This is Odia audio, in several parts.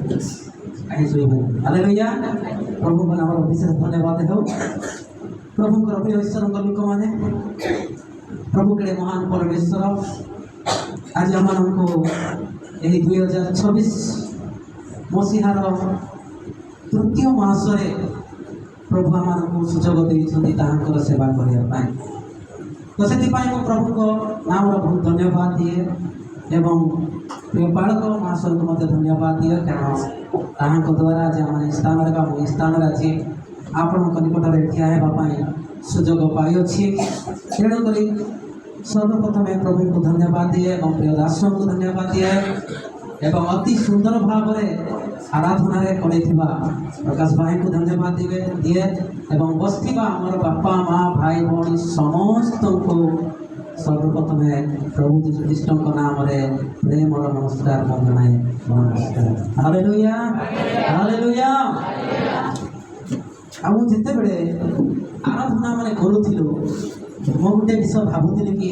कहीं सुई हालेलुया प्रभु को नाम विशेष धन्यवाद हो प्रभु प्रिय ईश्वर लोक मैंने प्रभु के महान परमेश्वर आज आम को यही 2026 मसीहार तृतीय मासरे प्रभु आम को सुजोग देकर सेवा करने तो से प्रभु को नाम बहुत धन्यवाद दिए एवं प्रिय बालक महाशय को मत धन्यवाद दिए कारण द्वारा आज आम स्थान स्थान आज आपण निकट में ठिया होगापी सुजोग पाई तेणुक सर्वप्रथम प्रभु को धन्यवाद दिए और प्रिय दास को धन्यवाद दिए एवं अति सुंदर भाव में आराधना करे प्रकाश भाई को धन्यवाद दिए एवं बसवा आमर बापा माँ भाई भाई समस्त को सर्वप्रथम प्रभु जीशुख्रीष्ट नाम प्रेम और नमस्कार वंदना नमस्कार हालेलुया हालेलुया जिते बड़े आराधना माने करूँ मो गोटे विषय भावुली कि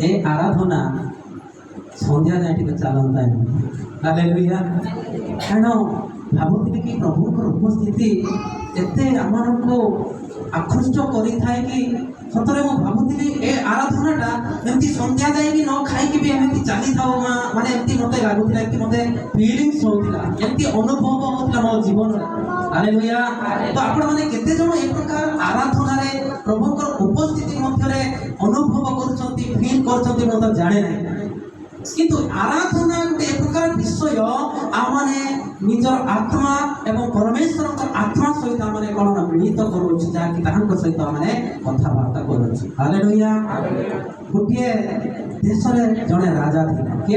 ए आराधना संध्या जाए टे चलता हालेलुया कारण भावुली कि प्रभु उपस्थिति एते आम को आकृष्ट करें कि सतरे मुझे भावुली ए आराधनाटा एमती संध्या जाए न खाई भी एमती चली था माने एमती मत लगुला कि मत फिलिंग्स होता एमती अनुभव होता मो जीवन हालेलुया तो आपण मैंने केते जण ए प्रकार आराधना रे प्रभु उपस्थिति मध्य अनुभव करछंती फील करछंती मत जाने ना किंतु आराधना गोटे एक प्रकार विषय आमने निजर आत्मा एवं परमेश्वर आत्मा सहित आमने कौन मिलित करूँ जहाँकि सहित आमने कथबार्ता करूँ हालेलुया गोटे देश में जड़े राजा थे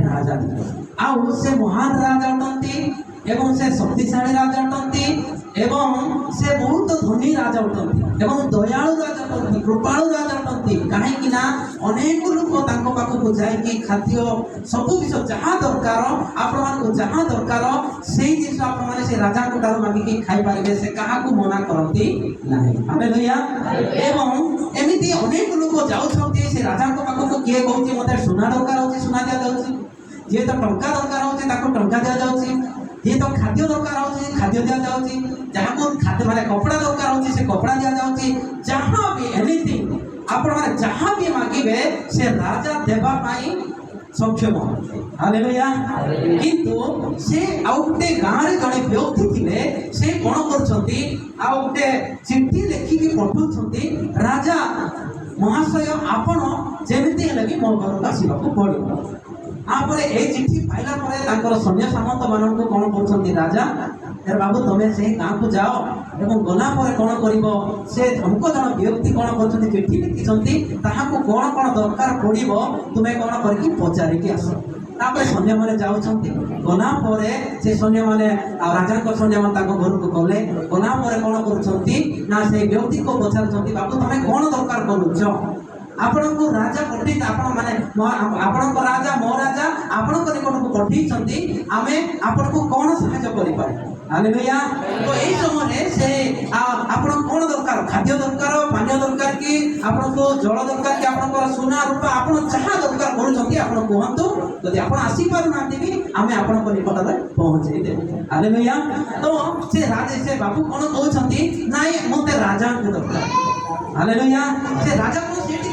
राजा थे आउ से महान राजा अटंती एवं से शक्तिशाली राजा अटंती एवं से बहुत धनी राजा अटंती एवं दयालु राजा अटंती कृपालु राजा अटंती कहीं अनेक लोक पाखक जाकि खाद्य सब विषय जहाँ दरकार आपण जहाँ दरकार से जिन से राजा मागिकी खाई पारे से क्या मना करती ना हालेलुया एवं एमती अनेक लोक जाऊँच से राजा पाखक किए कहूँ मत सुना दरकार हो सुना दि जाऊँगी जी तो टंका दरकार हो टंका दि जाऊँगी जी तो खाद्य दरकार हो खाद्य दि जाऊँगी जहाँ को खाद्य माने कपड़ा दरकार हो कपड़ा दि जाऊँगी जहाँ भी एनीथिंग आपण माने जहाँ भी मागिबे से राजा देवा पाई सक्षम हालेलुया किंतु से आउटे गाँव रे जड़े व्यक्ति थिले से कोन करछंती आउटे चिट्ठी लेखिकी पठौछंती राजा महाशय आपण जेमिति हेले कि मो घर आसीबाकू पड़िबो आपरे ए चिट्ठी पाइला परे तांकर सैन्य सामंत माननको कोन करछंती राजा यार बाबू तुम्हें से गाँव को जाओ एवं गला पर कौन कर से हमको जन व्यक्ति कौन कर चिट्ठी लिखिं ताकू कौन कौन दरकार पड़ो तुम्हें कौन करके पचारिकी आस तापर सैन्य मैंने जाऊँच गला से सैन्य मैंने राजा सैन्य मैंने घर को गले गला कौन कर व्यक्ति को पचार बाबू तुम्हें कौन दरकार करुच आपण को राजा पठे आपण माने आपण को राजा मो राजा आपण को निकट को पठे आमे आपण को कौन सहायता करि पारे हालेलुया तो एई समय से आपण कौन दरकार खाद्य दरकार पानी दरकार कि आपण को जल दरकार कि आपण को सोना रूपा आपण जहाँ दरकार करूछंती आपण कहंतु यदि आपण आसी पारु नांती भी आमे आपण को निकट में पहुंचे देबो हालेलुया तो से राजा से बाबू कौन कहउछंती नाई मते राजा को दरकार हालेलुया से राजा को सेठी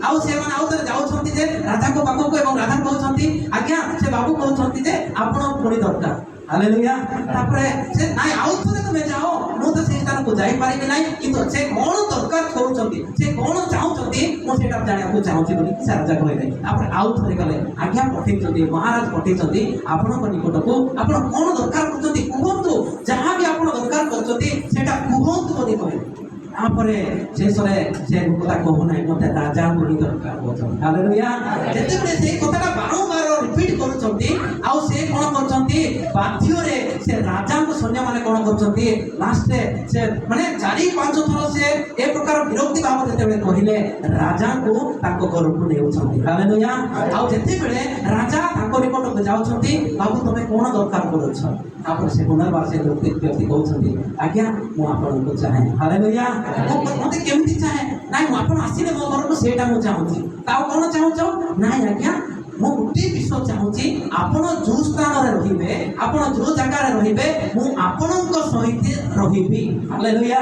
आउ से माने आउ तर जाउछंती जे राजा को पाखो को एवं राजा कहउछंती आज्ञा से बाबू कहउछंती जे आपण पुणी दरकार हालेलुया तापरे से नाइ आउ थरे तुमे जाओ मु तो से स्थान को जाई पारिबे नाइ किंतु से कोन दरकार कहउछंती से कोन चाहुछंती मु सेटा जानिया को चाहुछि बोली से राजा कहले तापरे आउ थरे गले आज्ञा पठेछंती महाराज पठेछंती आपण को निकट को आपण कोन दरकार करछंती कहंतु जहां भी आपण दरकार करछंती सेटा कहंतु बोली कहले आपरे शेष रे से कथा कहू ना मत राजा बोली दरकार होछन हालेलुया जते बडे से कथाटा बारंबार रिपीट करूछंती आउ से कोन करछंती बाध्य रे से राजा को सैन्य माने कोन करछंती लास्ट से माने 4-5 थर से ए प्रकार विरक्ति भाव जते बडे कहिले राजा को ताको घर को नेउछंती हालेलुया आउ जते बडे राजा ताको निकट को जाउछंती बाबू तमे कोन दरकार करूछ आपन से पुनर्बार से व्यक्ति कहउछंती आज्ञा मु आपन को चाहे हालेलुया मते केमती चाहे नाइ मु आपन आसीले मो घर को सेटा मु चाहूची ताऊ कोन चाहूछ नाइ आज्ञा ମୁଁ ଗୋଟିଏ ବିଷୟ ଚାହୁଁଛି ଆପଣ ଯେଉଁ ସ୍ଥାନରେ ରହିବେ ଆପଣ ଯେଉଁ ଜାଗାରେ ରହିବେ ମୁଁ ଆପଣଙ୍କ ସହିତ ରହିବି। ହାଲେଲୁୟା।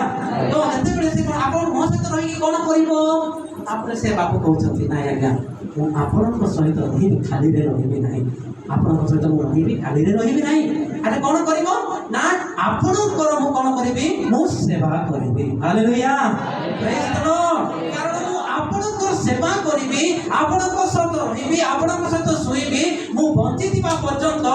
ତ ଯେତେବେଳେ ସେ ଆପଣ ମୋ ସହିତ ରହିକି କ'ଣ କରିବ ତାପରେ ସେ ବାପୁ କହୁଛନ୍ତି ନାଇଁ ଆଜ୍ଞା ମୁଁ ଆପଣଙ୍କ ସହିତ ରହିବି ଖାଲିରେ ରହିବି ନାହିଁ। ଆପଣଙ୍କ ସହିତ ମୁଁ ରହିବି ଖାଲିରେ ରହିବି ନାହିଁ। ଆରେ କ'ଣ କରିବ ନା ଆପଣଙ୍କର ମୁଁ କ'ଣ କରିବି ମୁଁ ସେବା କରିବି। ହାଲେଲୁୟା। ପ୍ରେଜ୍ ଦ ଲର୍ଡ। କାରଣ ମୁଁ ଆପଣଙ୍କର ସେବା କରିବି ଆପଣଙ୍କ ସହିତ ରହିବି ଆପଣଙ୍କ ସହିତ ଶୋଇବି ମୁଁ ବଞ୍ଚିଥିବା ପର୍ଯ୍ୟନ୍ତ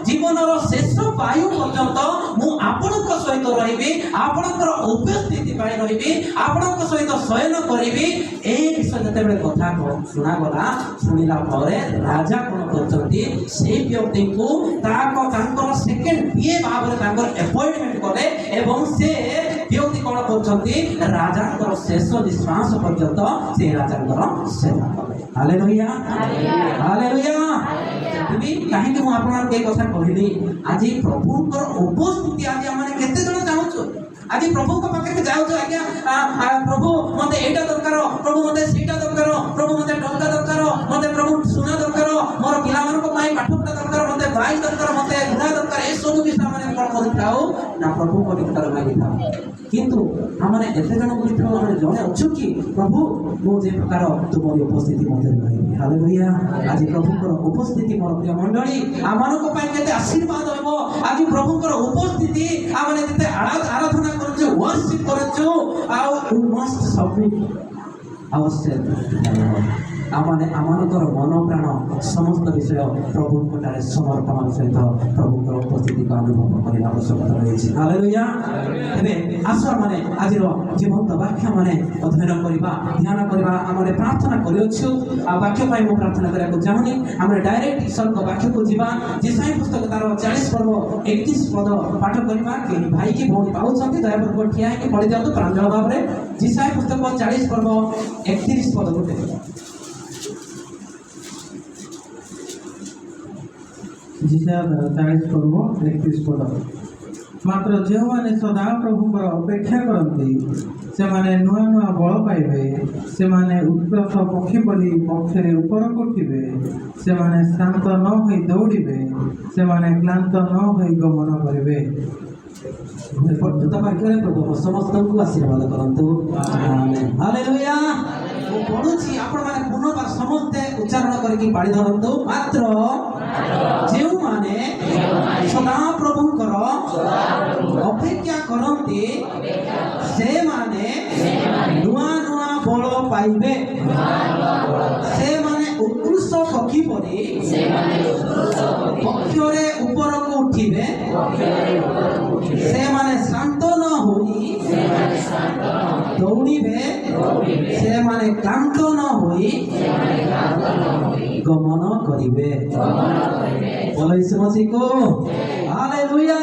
ଜୀବନର ଶେଷ ବାୟୁ ପର୍ଯ୍ୟନ୍ତ ମୁଁ ଆପଣଙ୍କ ସହିତ ରହିବି ଆପଣଙ୍କର ଉପସ୍ଥିତି ପାଇଁ ରହିବି ଆପଣଙ୍କ ସହିତ ଶୟନ କରିବି। এই বিষয় যেତେବେଳେ କଥା ଶୁଣାଗଲା ଶୁଣିଲା ପରେ ରାଜା କ'ଣ କରୁଛନ୍ତି সেই ବ୍ୟକ୍ତିଙ୍କୁ ତାଙ୍କର ସେକେଣ୍ଡ ପିଏ ଭାବରେ ତାଙ୍କର ଆପଏଣ୍ଟମେଣ୍ଟ କଲେ ଏବଂ ସେ ବ୍ୟକ୍ତି କ'ଣ କରୁଛନ୍ତି ରାଜାଙ୍କର ଶେଷ ନିଶ୍ୱାସ ପର୍ଯ୍ୟନ୍ତ ସେ ରାଜାଙ୍କର ସେବା କଲେ। Hallelujah hallelujah. କାହିଁକି ମୁଁ ଆପଣଙ୍କୁ ଏ କଥା କହିଲି ଆଜି ପ୍ରଭୁଙ୍କର ଉପସ୍ଥିତି ଆଜି ଆମେ କେତେ ଜଣ ଚାହୁଁଛୁ ଆଜି ପ୍ରଭୁଙ୍କ ପାଖରେ ଯାଉଛୁ ଆଜ୍ଞା ପ୍ରଭୁ ମତେ ଏଇଟା ଦରକାର ପ୍ରଭୁ ମତେ ସେଇଟା ଦରକାର ପ୍ରଭୁ ମତେ ଟଙ୍କା ଦରକାର ମତେ ପ୍ରଭୁ ସୁନା ଦରକାର ମୋର ପିଲାମାନଙ୍କ ପାଇଁ ପାଠ ପଢା ଦରକାର ମତେ ବାଇକ୍ ଦରକାର ମତେ ଘୋଡ଼ା ଦରକାର ଏସବୁ ବିଷୟ ଆମେ କ'ଣ କରିଥାଉ ନା ପ୍ରଭୁଙ୍କ ନିକଟରେ ମାଗିଥାଉ। କିନ୍ତୁ ଆମେ ଏତେ ଜଣ ଭିତରୁ ଆମେ ଜଣେ ଅଛୁ କି ପ୍ରଭୁ ମୁଁ ଯେ ପ୍ରକାର ତୁମର ଉପସ୍ଥିତି ମଧ୍ୟରେ ରହିବି। ହାଲେଲୁୟା। ଆଜି ପ୍ରଭୁଙ୍କର ଉପସ୍ଥିତି ମୋର ପ୍ରିୟ ମଣ୍ଡଳୀ ଆମମାନଙ୍କ ପାଇଁ କେତେ ଆଶୀର୍ବାଦ ହେବ। ଆଜି ପ୍ରଭୁଙ୍କର ଉପସ୍ଥିତି ଆମେ ଯେତେ ଆରାଧନା କରୁଛୁ ୱର୍ସିପ୍ କରୁଛୁ ଆଉ ୟୁ ମଷ୍ଟ ସବମିଟ୍ ଆୱରସେଲ୍ଫ। ଆମେ ଆମମାନଙ୍କର ମନ ପ୍ରାଣ ସମସ୍ତ ବିଷୟ ପ୍ରଭୁଙ୍କଠାରେ ସମର୍ପଣ ସହିତ ପ୍ରଭୁଙ୍କର ଉପସ୍ଥିତିକୁ ଅନୁଭବ କରିବା ଆବଶ୍ୟକତା ରହିଛି। ହାଲେଲୁୟା। ଏବେ ଆସ ଆମେ ଆଜିର ଜୀବନ୍ତ ବାକ୍ୟ ମାନେ ଅଧ୍ୟୟନ କରିବା ଧ୍ୟାନ କରିବା ଆମେ ପ୍ରାର୍ଥନା କରିଅଛୁ। ଆଉ ବାକ୍ୟ ପାଇଁ ମୁଁ ପ୍ରାର୍ଥନା କରିବାକୁ ଚାହୁଁନି ଆମେ ଡାଇରେକ୍ଟ ଈଶ୍ୱରଙ୍କ ବାକ୍ୟକୁ ଯିବା। ଯେସାଇ ପୁସ୍ତକ ତାର 40 ପର୍ବ 31 ପଦ ପାଠ କରିବା। କେହି ଭାଇ କି ଭଉଣୀ ପାଉଛନ୍ତି ଦୟାପୂର୍ବକ ଠିଆ ହେଇକି ପଢ଼ି ଦିଅନ୍ତୁ ପ୍ରାଞ୍ଜଳ ଭାବରେ। ଯେସାଇ ପୁସ୍ତକ 40 ପର୍ବ 31 ପଦ ଗୋଟେ जिसा 40 पर्व 31 पद मात्र जो मैंने सदा प्रभुकर अपेक्षा करती से माने नुआ नुआ बल पाइबे से माने उत्कर्ष पक्षी परी पक्षरे ऊपर उठिबे से माने शांत न होई दौड़िबे से माने क्लांत न होई गमन करिबे। प्रभु समस्त को आशीर्वाद करंतु आमेन। हालेलुया। ମୁଁ ପଢୁଛି ଆପଣମାନେ ପୁନର୍ବାର ସମସ୍ତେ ଉଚ୍ଚାରଣ କରିକି ପାଳି ଧରନ୍ତୁ। ମାତ୍ର ଯେଉଁମାନେ ସଦାପ୍ରଭୁଙ୍କର ଅପେକ୍ଷା କରନ୍ତି ସେମାନେ ନୂଆ ନୂଆ ବଳ ପାଇବେ ସେମାନେ ଉତ୍କୃଷ୍ଟ ପକ୍ଷୀ ପରି ପକ୍ଷରେ ଉପରକୁ ଉଠିବେ ସେମାନେ ଶାନ୍ତ ନ ହୋଇ ଦୌଡ଼ିବେ ସେମାନେ କ୍ଳାନ୍ତ ନ ହୋଇ ଗମନ କରିବେ। ବୋଲ ଯୀଶୁ ମସିହକୁ ହାଲେଲୁୟା।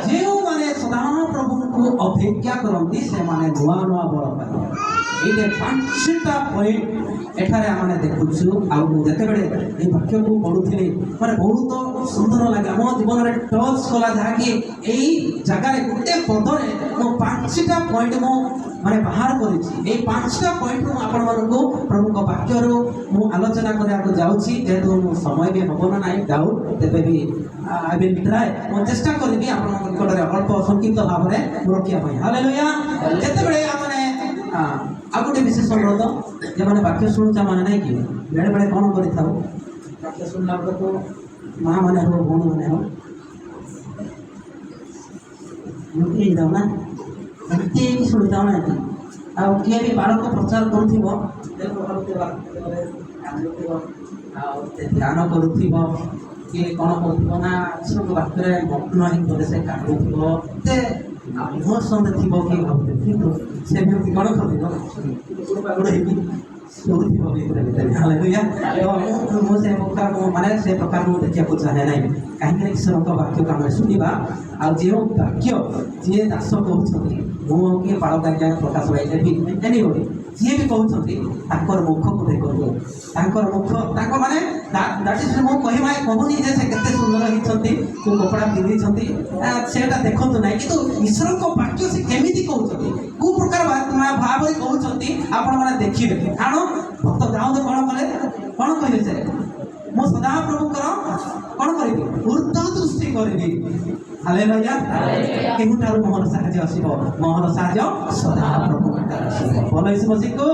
ଯେଉଁମାନେ ସଦାପ୍ରଭୁଙ୍କୁ ଅପେକ୍ଷା କରନ୍ତି ସେମାନେ ନୂଆ ନୂଆ ବଳ ପାଇବେ। ଏଇଟା 5ଟା ପଏଣ୍ଟ ଏଠାରେ ଆମେ ଦେଖୁଛୁ। ଆଉ ମୁଁ ଯେତେବେଳେ এই ବାକ୍ୟକୁ ପଢୁଥିଲି ମାନେ ବହୁତ ସୁନ୍ଦର ଲାଗେ ଆମ ଜୀବନରେ ଟଚ୍ କଲା ଯାହାକି ଏଇ ଜାଗାରେ ଗୋଟେ ପଦରେ ମୁଁ 5ଟା ପଏଣ୍ଟ ମୁଁ ମାନେ ବାହାର କରିଛି। এই 5ଟା ପଏଣ୍ଟ ମୁଁ ଆପଣମାନଙ୍କୁ ପ୍ରଭୁଙ୍କ ବାକ୍ୟରୁ ମୁଁ ଆଲୋଚନା କରିବାକୁ ଯାଉଛି। ଯେହେତୁ ମୁଁ ସମୟ ବି ହେବ ନା ନାହିଁ ଡାଉଟ ତେବେ ବି ଆଇ ୱିଲ୍ ଟ୍ରାଏ ମୁଁ ଚେଷ୍ଟା କରିବି ଆପଣଙ୍କ ନିକଟରେ ଅଳ୍ପ ସଂକ୍ଷିପ୍ତ ଭାବରେ ରଖିବା ପାଇଁ। ହାଲେଲୁୟା। ଯେତେବେଳେ ଆମେ ଆଉ ଗୋଟେ ବିଶେଷ ଅନୁରୋଧ ଯେମାନେ ବାକ୍ୟ ଶୁଣୁଛ ମାନେ ନାଇଁ କି ବେଳେ ବେଳେ କ'ଣ କରିଥାଉ ବାକ୍ୟ ଶୁଣିଲା ବେଳକୁ ମା' ମାନେ ହଉ ଭଉଣୀ ମାନେ ହଉ ଏମିତି ହେଇଥାଉ ନା ଏମିତି ହେଇକି ଶୁଣିଥାଉ ନା କି। ଆଉ କିଏ ବି ବାଳକ ପ୍ରଚାର କରୁଥିବ ଆଉ ଧ୍ୟାନ କରୁଥିବ କିଏ କ'ଣ କରୁଥିବ ନା ଈଶ୍ୱରଙ୍କ ବାକ୍ୟରେ ମଗ୍ନ ହେଇକି ସେ କାଟୁଥିବ ଏତେ ଇମୋସନ୍ରେ ଥିବ କିଏ ଭାବୁଥିବ କିନ୍ତୁ ସେ ବ୍ୟକ୍ତି କ'ଣ କରିବ ପାଗଳ ହେଇକି ଶୋଉଥିବ ଭିତରେ ଭିତରେ। ହାଲେଲୁୟା। ମୁଁ ସେ ପ୍ରକାର ମାନେ ସେ ପ୍ରକାର ମୁଁ ଦେଖିବାକୁ ଚାହେଁ ନାହିଁ। କାହିଁକି ଈଶ୍ୱରଙ୍କ ବାକ୍ୟକୁ ଆମେ ଶୁଣିବା ଆଉ ଯେଉଁ ବାକ୍ୟ ଯିଏ ଦାସ କହୁଛନ୍ତି ମୁଁ କିଏ ପାଳକ ଆଜ୍ଞା ପ୍ରକାଶ ପାଇଲେ ବି ଏନିବଡି ଯିଏ ବି କହୁଛନ୍ତି ତାଙ୍କର ମୁଖକୁ ଦେଖନ୍ତୁ ତାଙ୍କର ମୁଖ ତାଙ୍କ ମାନେ ମୁଁ କହିବା କହୁନି ଯେ ସେ କେତେ ସୁନ୍ଦର ହେଇଛନ୍ତି କୋଉ କପଡ଼ା ପିନ୍ଧିଛନ୍ତି ସେଟା ଦେଖନ୍ତୁ ନାହିଁ କିନ୍ତୁ ଈଶ୍ୱରଙ୍କ ବାକ୍ୟ ସେ କେମିତି କହୁଛନ୍ତି କୋଉ ପ୍ରକାର ଭାବରେ କହୁଛନ୍ତି ଆପଣମାନେ ଦେଖିବେ। କାରଣ ଭକ୍ତ ଦାଉଦ କ'ଣ କଲେ କ'ଣ କହିଲେ ସେ ମୁଁ ସଦା ପ୍ରଭୁଙ୍କର କ'ଣ କରିବି ଉର୍ଦ୍ଧ୍ୱ ଦୃଷ୍ଟି କରିବି। ହାଲେଲୁୟା। କେଉଁଠାରୁ ମୋହର ସାହାଯ୍ୟ ଆସିବ? ମୋହର ସାହାଯ୍ୟ ସଦା ପ୍ରଭୁଙ୍କଠାରୁ ଆସିବ। ଭଲ ହେଇଛି ମସିକୁ।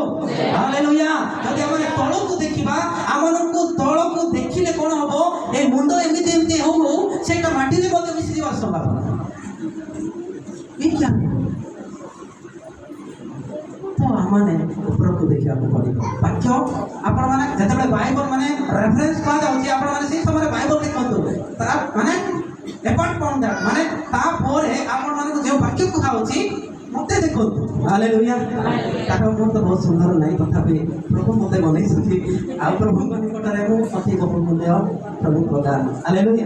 ହାଲେଲୁୟା। ଯଦି ଆମେ ତଳକୁ ଦେଖିବା, ଆମମାନଙ୍କୁ ତଳକୁ ଦେଖିଲେ କ'ଣ ହବ? ଏ ମୁଣ୍ଡ ଏମିତି ଏମିତି ହଉ ସେଇଟା ମାଟିରେ ମଧ୍ୟ ମିଶିଯିବାର ସମ୍ଭାବନା। ତ ଆମମାନେ ଉପରକୁ ଦେଖିବାକୁ ପଡ଼ିବ। ବାକ୍ୟ ଆପଣମାନେ ଯେତେବେଳେ ବାଇବଲ ମାନେ ରେଫରେନ୍ସ କୁହାଯାଉଛି, ଆପଣମାନେ ସେଇ ସମୟରେ ବାଇବଲ ଦେଖନ୍ତୁ। ତାର ମାନେ ଏପାର୍ଟ ଫ୍ରମ୍ ଦ୍ୟାଟ୍ ମାନେ ତାପରେ ଆପଣମାନଙ୍କୁ ଯେଉଁ ବାକ୍ୟ କୁହାଯାଉଛି ମତେ ଦେଖନ୍ତୁ। ହାଲେଲୁୟା। ତାର ମୁଁ ତ ବହୁତ ସୁନ୍ଦର ନାହିଁ, ତଥାପି ପ୍ରଭୁ ମୋତେ ବନେଇଛନ୍ତି। ଆଉ ପ୍ରଭୁଙ୍କ ନିକଟରେ ମୁଁ ଅତି ବହୁମୂଲ୍ୟ ପ୍ରଭୁ ପ୍ରଦାନ। ହାଲେଲୁୟା।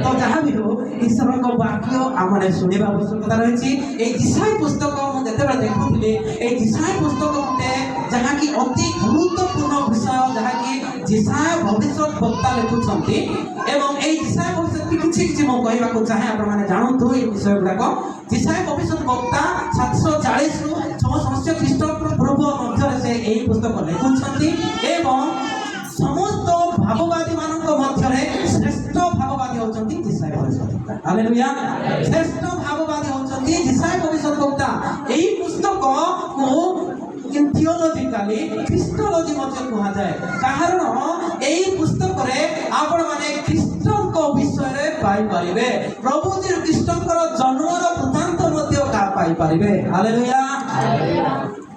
ତ ଯାହା ବି ହଉ ଈଶ୍ୱରଙ୍କ ବାକ୍ୟ ଆମମାନେ ଶୁଣିବା ଆବଶ୍ୟକତା ରହିଛି। ଏଇ ଜିସାଇ ପୁସ୍ତକ ମୁଁ ଯେତେବେଳେ ଦେଖୁଥିଲି, ଏଇ ଜିସାଇ ପୁସ୍ତକ ଗୋଟେ ଯାହାକି ଅତି ଗୁରୁତ୍ୱପୂର୍ଣ୍ଣ ବିଷୟ, ଯାହାକି ଜିସାଇ ଭବିଷ୍ୟତ ବକ୍ତା ଲେଖୁଛନ୍ତି। ଏବଂ ଏଇ ଜିସାଇ ଭବିଷ୍ୟତ କିଛି କିଛି ମୁଁ କହିବାକୁ ଚାହେଁ, ଆପଣମାନେ ଜାଣନ୍ତୁ ଏଇ ବିଷୟ ଗୁଡ଼ାକ। ଜିସାଇ ଭବିଷ୍ୟତ ବକ୍ତା 740ରୁ 600 ଖ୍ରୀଷ୍ଟପୂର୍ବ ମଧ୍ୟରେ ସେ ଏହି ପୁସ୍ତକ ଲେଖୁଛନ୍ତି। ଏବଂ ସମସ୍ତ ଭାବବାଦୀ ମାନଙ୍କ ମଧ୍ୟରେ ଶ୍ରେଷ୍ଠ ଭାବବାଦୀ ହେଉଛନ୍ତି ଜିସାଇ ଭବିଷ୍ୟତ ବକ୍ତା। ହାଲେଲୁୟା। ଶ୍ରେଷ୍ଠ ଭାବବାଦୀ ହେଉଛନ୍ତି ଜିସାଇ ଭବିଷ୍ୟତ ବକ୍ତା। ଏହି ପୁସ୍ତକକୁ ଥିଓଲୋଜିକାଲି ଖ୍ରୀଷ୍ଟୋଲୋଜି ମଧ୍ୟ କୁହାଯାଏ, କାରଣ ଏହି ପୁସ୍ତକରେ ଆପଣମାନେ ଖ୍ରୀଷ୍ଟଙ୍କ ବିଷୟରେ ପାଇପାରିବେ। ପ୍ରଭୁ ଖ୍ରୀଷ୍ଟଙ୍କର ଜନ୍ମର ବୃତ୍ତାନ୍ତ ମଧ୍ୟ ପାଇପାରିବେ। ହାଲେଲୁୟା।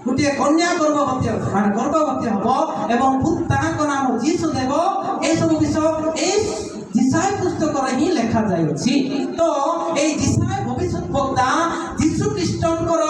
ଗୋଟିଏ କନ୍ୟା ଗର୍ଭବତୀ ହେବ ଏବଂ ତାଙ୍କ ନାମ ଯୀଶୁ ଦେବ। ଏସବୁ ବିଷୟ এই ଜିସାଇ ପୁସ୍ତକରେ ହିଁ ଲେଖାଯାଇଅଛି। ତ এই ଜିସାଇ ଭବିଷ୍ୟତ ବକ୍ତା ଯୀଶୁ ଖ୍ରୀଷ୍ଟଙ୍କର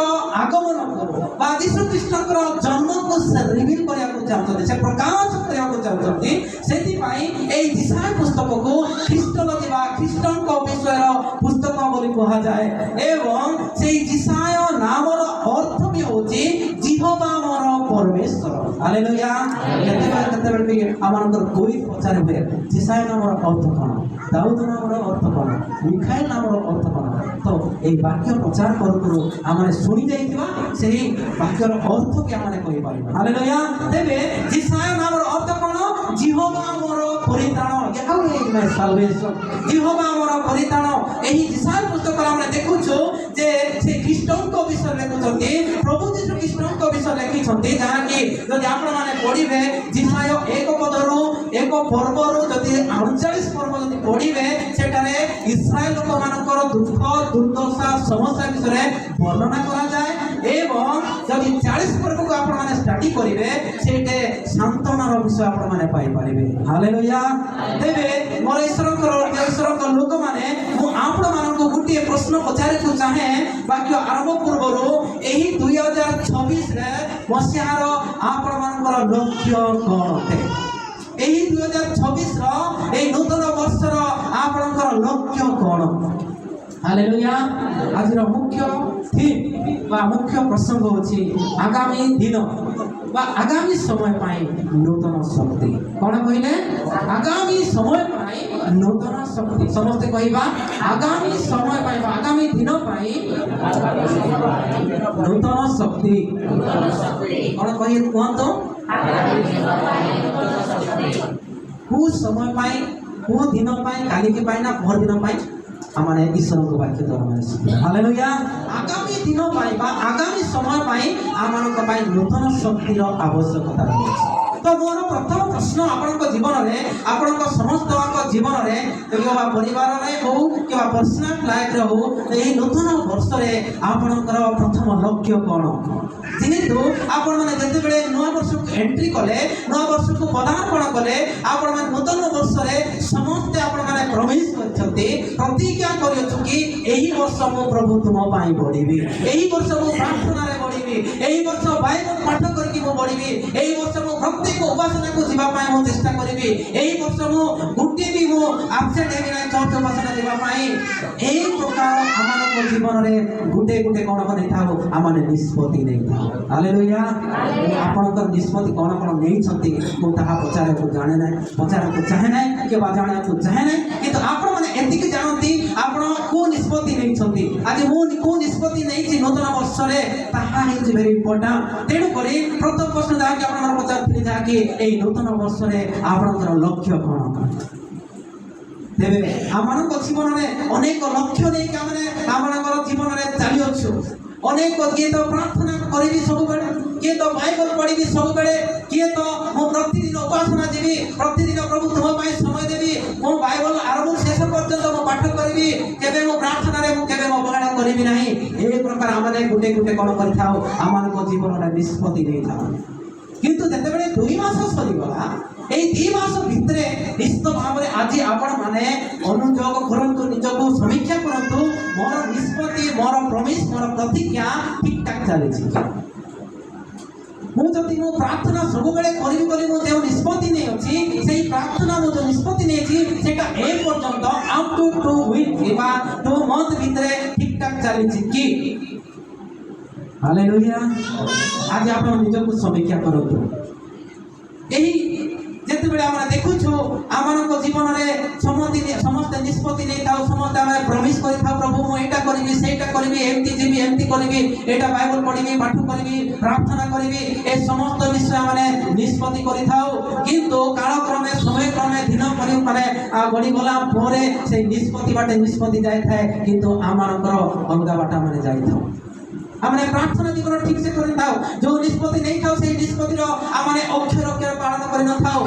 ଆଗମନକୁ ବା ଯୀଶୁ ଖ୍ରୀଷ୍ଟଙ୍କର ଜନ୍ମକୁ ସେ ରିଭିଲ୍ କରିବାକୁ ଚାହୁଁଛନ୍ତି, ସେ ପ୍ରକାଶ କରିବାକୁ ଚାହୁଁଛନ୍ତି। ସେଥିପାଇଁ এই ଜିସାଇ ପୁସ୍ତକକୁ ଖ୍ରୀଷ୍ଟୋଲୋଜି ବା ଖ୍ରୀଷ୍ଟଙ୍କ ବିଷୟର ପୁସ୍ତକ ବୋଲି କୁହାଯାଏ। ଏବଂ ସେଇ ଜିସାୟ ନାମର ଅର୍ଥ ବି ହେଉଛି ଜିହୋବା ମୋର ପରମେଶ୍ୱର। ହାଲେଲୁୟା। କେତେବେଳେ ବି ଆମମାନଙ୍କର କୋଇ ପଚାରେ ହୁଏ ଜିସାୟ ନାମର ଅର୍ଥ କ'ଣ, ଦାଉଦ ନାମର ଅର୍ଥ କ'ଣ, ମିଖାଏଲ ନାମର ଅର୍ଥ କ'ଣ? ତ এই ବାକ୍ୟ ପ୍ରଚାର କରୁ କରୁ ଆମେ ଶୁଣି ଯାଇଥିବା ସେହି ବାକ୍ୟର ଅର୍ଥକୁ ଆମେ କହିପାରିବା। ହାଲେଲୁୟା। ତେବେ ଜିସାୟ ନାମର ଅର୍ଥ କ'ଣ? ଜିହୋବା ମୋର ପରିତ୍ରାଣ। ୟାହୱେ ଇଜ୍ ମାଇ ସାଲଭେସନ୍। ଜିହୋବା ମୋର ପରିତ୍ରାଣ। ଏହି ଜିସାୟ ପୁସ୍ତକରେ ଆମେ ଦେଖୁଛୁ ଯେ ସେ ଖ୍ରୀଷ୍ଟଙ୍କ ବିଷୟରେ ଲେଖୁଛନ୍ତି, ପ୍ରଭୁ ଯୀଶୁ ଖ୍ରୀଷ୍ଟଙ୍କ ବିଷୟରେ ଲେଖିଛନ୍ତି, ଯାହାକି ଯଦି ଆପଣମାନେ ପଢ଼ିବେ ଜିସାୟ 1 ପଦରୁ 1 ପର୍ବରୁ ଯଦି 39 ପର୍ବ ଯଦି ପଢ଼ିବେ, ସେଠାରେ ଇସ୍ରାଏଲ ଲୋକମାନଙ୍କର ଦୁଃଖ ଦୁର୍ଦ୍ଦଶା ସମସ୍ୟା ବିଷୟରେ ବର୍ଣ୍ଣନା କରାଯାଏ। ଏବଂ ଯଦି 40 ପର୍ବକୁ ଆପଣମାନେ ଷ୍ଟଡି କରିବେ, ସେଇଠି ସାନ୍ତ୍ୱନାର ବିଷୟ ଆପଣମାନେ ପାଇପାରିବେ। ହାଲେଲୁୟା। ତେବେ ମୋର ଈଶ୍ୱରଙ୍କ ଲୋକମାନେ, ମୁଁ ଆପଣମାନଙ୍କୁ ଗୋଟିଏ ପ୍ରଶ୍ନ ପଚାରିବାକୁ ଚାହେଁ ବାକ୍ୟ ଆରମ୍ଭ ପୂର୍ବରୁ। ଏହି 2026 ମସିହାର ଆପଣମାନଙ୍କର ଲକ୍ଷ୍ୟ କ'ଣ ଅଟେ? ଏହି 2026ର এই নূতন ବର୍ଷର ଆପଣଙ୍କର ଲକ୍ଷ୍ୟ କ'ଣ? ହାଲେଲୁୟା। ଆଜିର ମୁଖ୍ୟ ଥିମ୍ ବା ମୁଖ୍ୟ ପ୍ରସଙ୍ଗ ହେଉଛି ଆଗାମୀ ଦିନ ବା ଆଗାମୀ ସମୟ ପାଇଁ ନୂତନ ଶକ୍ତି। କ'ଣ କହିଲେ? ଆଗାମୀ ସମୟ ପାଇଁ ନୂତନ ଶକ୍ତି। ସମସ୍ତେ କହିବା ଆଗାମୀ ସମୟ ପାଇଁ ବା ଆଗାମୀ ଦିନ ପାଇଁ ନୂତନ ଶକ୍ତି। କ'ଣ କହିବେ କୁହନ୍ତୁ? କେଉଁ ସମୟ ପାଇଁ, କେଉଁ ଦିନ ପାଇଁ, କାଲିକି ପାଇଁ ନା ପହର ଦିନ ପାଇଁ? हमारे ईश्वर वाक्य द्वारा हालेलुया आगामी दिन आगामी समय आम नूतन शक्तिर आवश्यकता रही। तो मोर प्रथम प्रश्न आपण जीवन में आपण समस्त जीवन में परिवार में हो कि पर्सनल लाइफ रे हो यही नूतन वर्ष में आपणकर प्रथम लक्ष्य कौन जेहेतु आपण मैंने जिते नुआ वर्ष को एंट्री कले नुआ वर्ष को पदार्पण कले आपण मैंने नूतन वर्ष में समस्ते आपण मैंने प्रवेश करछंती प्रतिज्ञा करियो कि एही वर्ष मो प्रभु तुम पाई बढ़िबी एही वर्ष मो प्रार्थना रे बढ़िबी एही वर्ष बाइबल पाठ करके मो बढ़िबी एही वर्ष मो भक्ति को उपासना को जीवा पाई मो चेष्टा करिबी एही वर्ष मो गुटी भी मो एब्सेंट हेबी ना चर्च उपासना जीवा पाई एही प्रकार आमानक जीवन रे गुटे गुटे कोन कोन थाओ आमाने निष्पत्ति नै थाओ हालेलुया आपनकर निष्पत्ति कोन कोन नै छथि मो ताहा पचारे को जाने नै पचारे को चाहे नै के बा जाने को चाहे नै किंतु आपण माने ଏତିକି ଜାଣନ୍ତି ଆପଣ କୋଉ ନିଷ୍ପତ୍ତି ନେଇଛନ୍ତି। ଆଜି ମୁଁ କୋଉ ନିଷ୍ପତ୍ତି ନେଇଛି ନୂତନ ବର୍ଷରେ ତାହା ହେଉଛି ଭେରି ଇମ୍ପୋର୍ଟାଣ୍ଟ। ତେଣୁକରି ପ୍ରଥମ ପ୍ରଶ୍ନ ଯାହାକି ଆପଣଙ୍କର ପଚାରୁଥିଲି ଯାହାକି ଏଇ ନୂତନ ବର୍ଷରେ ଆପଣଙ୍କର ଲକ୍ଷ୍ୟ କ'ଣ? ତେବେ ଆମମାନଙ୍କ ଜୀବନରେ ଅନେକ ଲକ୍ଷ୍ୟ ନେଇକି ଆମେ ଆମମାନଙ୍କର ଜୀବନରେ ଚାଲିଅଛୁ। ଅନେକ କିଏ ତ ପ୍ରାର୍ଥନା କରିବି ସବୁବେଳେ, କିଏ ତ ବାଇବଲ ପଢ଼ିବି ସବୁବେଳେ, କିଏ ତ ମୁଁ ପ୍ରତିଦିନ ଉପାସନା ଯିବି, ପ୍ରତିଦିନ ପ୍ରଭୁ ତୁମ ପାଇଁ ସମୟ ଦେବି, ମୁଁ ବାଇବଲ ଆରମ୍ଭ ଶେଷ ପର୍ଯ୍ୟନ୍ତ ମୁଁ ପାଠ କରିବି, କେବେ ମୁଁ ପ୍ରାର୍ଥନାରେ ମୁଁ କେବେ ଅବହେଳା କରିବି ନାହିଁ। ଏହି ପ୍ରକାର ଆମେ ଗୋଟେ ଗୋଟେ କ'ଣ କରିଥାଉ, ଆମମାନଙ୍କ ଜୀବନରେ ନିଷ୍ପତ୍ତି ନେଇଥାଉ। କିନ୍ତୁ ଯେତେବେଳେ 2 ମାସ ସରିଗଲା, এই 2 ମାସ ଭିତରେ ନିଶ୍ଚିତ ଭାବରେ ଆଜି ଆପଣମାନେ ଅନୁଯୋଗ କରନ୍ତୁ, ନିଜକୁ ସମୀକ୍ଷା କରନ୍ତୁ, ମୋର ନିଷ୍ପତ୍ତି, ମୋର ପ୍ରମିସ୍, ମୋର ପ୍ରତିଜ୍ଞା ଠିକ୍ ଠାକ୍ ଚାଲିଛି। ମୁଁ ଯଦି ମୁଁ ପ୍ରାର୍ଥନା ସବୁବେଳେ କରିବି ବୋଲି ମୁଁ ଯେଉଁ ନିଷ୍ପତ୍ତି ନେଇଅଛି, ସେଇ ପ୍ରାର୍ଥନା ମୁଁ ଯେଉଁ ନିଷ୍ପତ୍ତି ନେଇଛି ସେଟା ଏ ପର୍ଯ୍ୟନ୍ତ ଅପ୍ ଟୁ 2 ୱିକ୍ କିମ୍ବା 2 ମନ୍ଥ ଭିତରେ ଠିକ୍ ଠାକ୍ ଚାଲିଛି କି? ହାଲେଲୁୟା। ଆଜି ଆପଣ ନିଜକୁ ସମୀକ୍ଷା କରନ୍ତୁ। ଏହି ଯେତେବେଳେ ଆମେ ଦେଖୁଛୁ ଆମମାନଙ୍କ ଜୀବନରେ ସମସ୍ତେ ନିଷ୍ପତ୍ତି ନେଇଥାଉ, ସମସ୍ତେ ଆମେ ପ୍ରମିସ୍ କରିଥାଉ, ପ୍ରଭୁ ମୁଁ ଏଇଟା କରିବି, ସେଇଟା କରିବି, ଏମିତି ଯିବି, ଏମିତି କରିବି, ଏଇଟା ବାଇବଲ ପଢ଼ିବି, ପାଠ କରିବି, ପ୍ରାର୍ଥନା କରିବି, ଏ ସମସ୍ତ ବିଷୟ ଆମେ ନିଷ୍ପତ୍ତି କରିଥାଉ। କିନ୍ତୁ କାଳକ୍ରମେ ସମୟକ୍ରମେ ଦିନ ଗଡ଼ିଗଲା ପରେ ସେଇ ନିଷ୍ପତ୍ତି ବାଟେ ନିଷ୍ପତ୍ତି ଯାଇଥାଏ, କିନ୍ତୁ ଆମମାନଙ୍କର ଅଲଗା ବାଟ ଆମେ ଯାଇଥାଉ। ଆମେ ପ୍ରାର୍ଥନା ଜୀବନ ଠିକ୍ ସେ କରିଥାଉ, ଯେଉଁ ନିଷ୍ପତ୍ତି ନେଇଥାଉ ସେଇ ନିଷ୍ପତ୍ତିର ଆମେ ଅକ୍ଷର ଅକ୍ଷର ପାଳନ କରିନଥାଉ।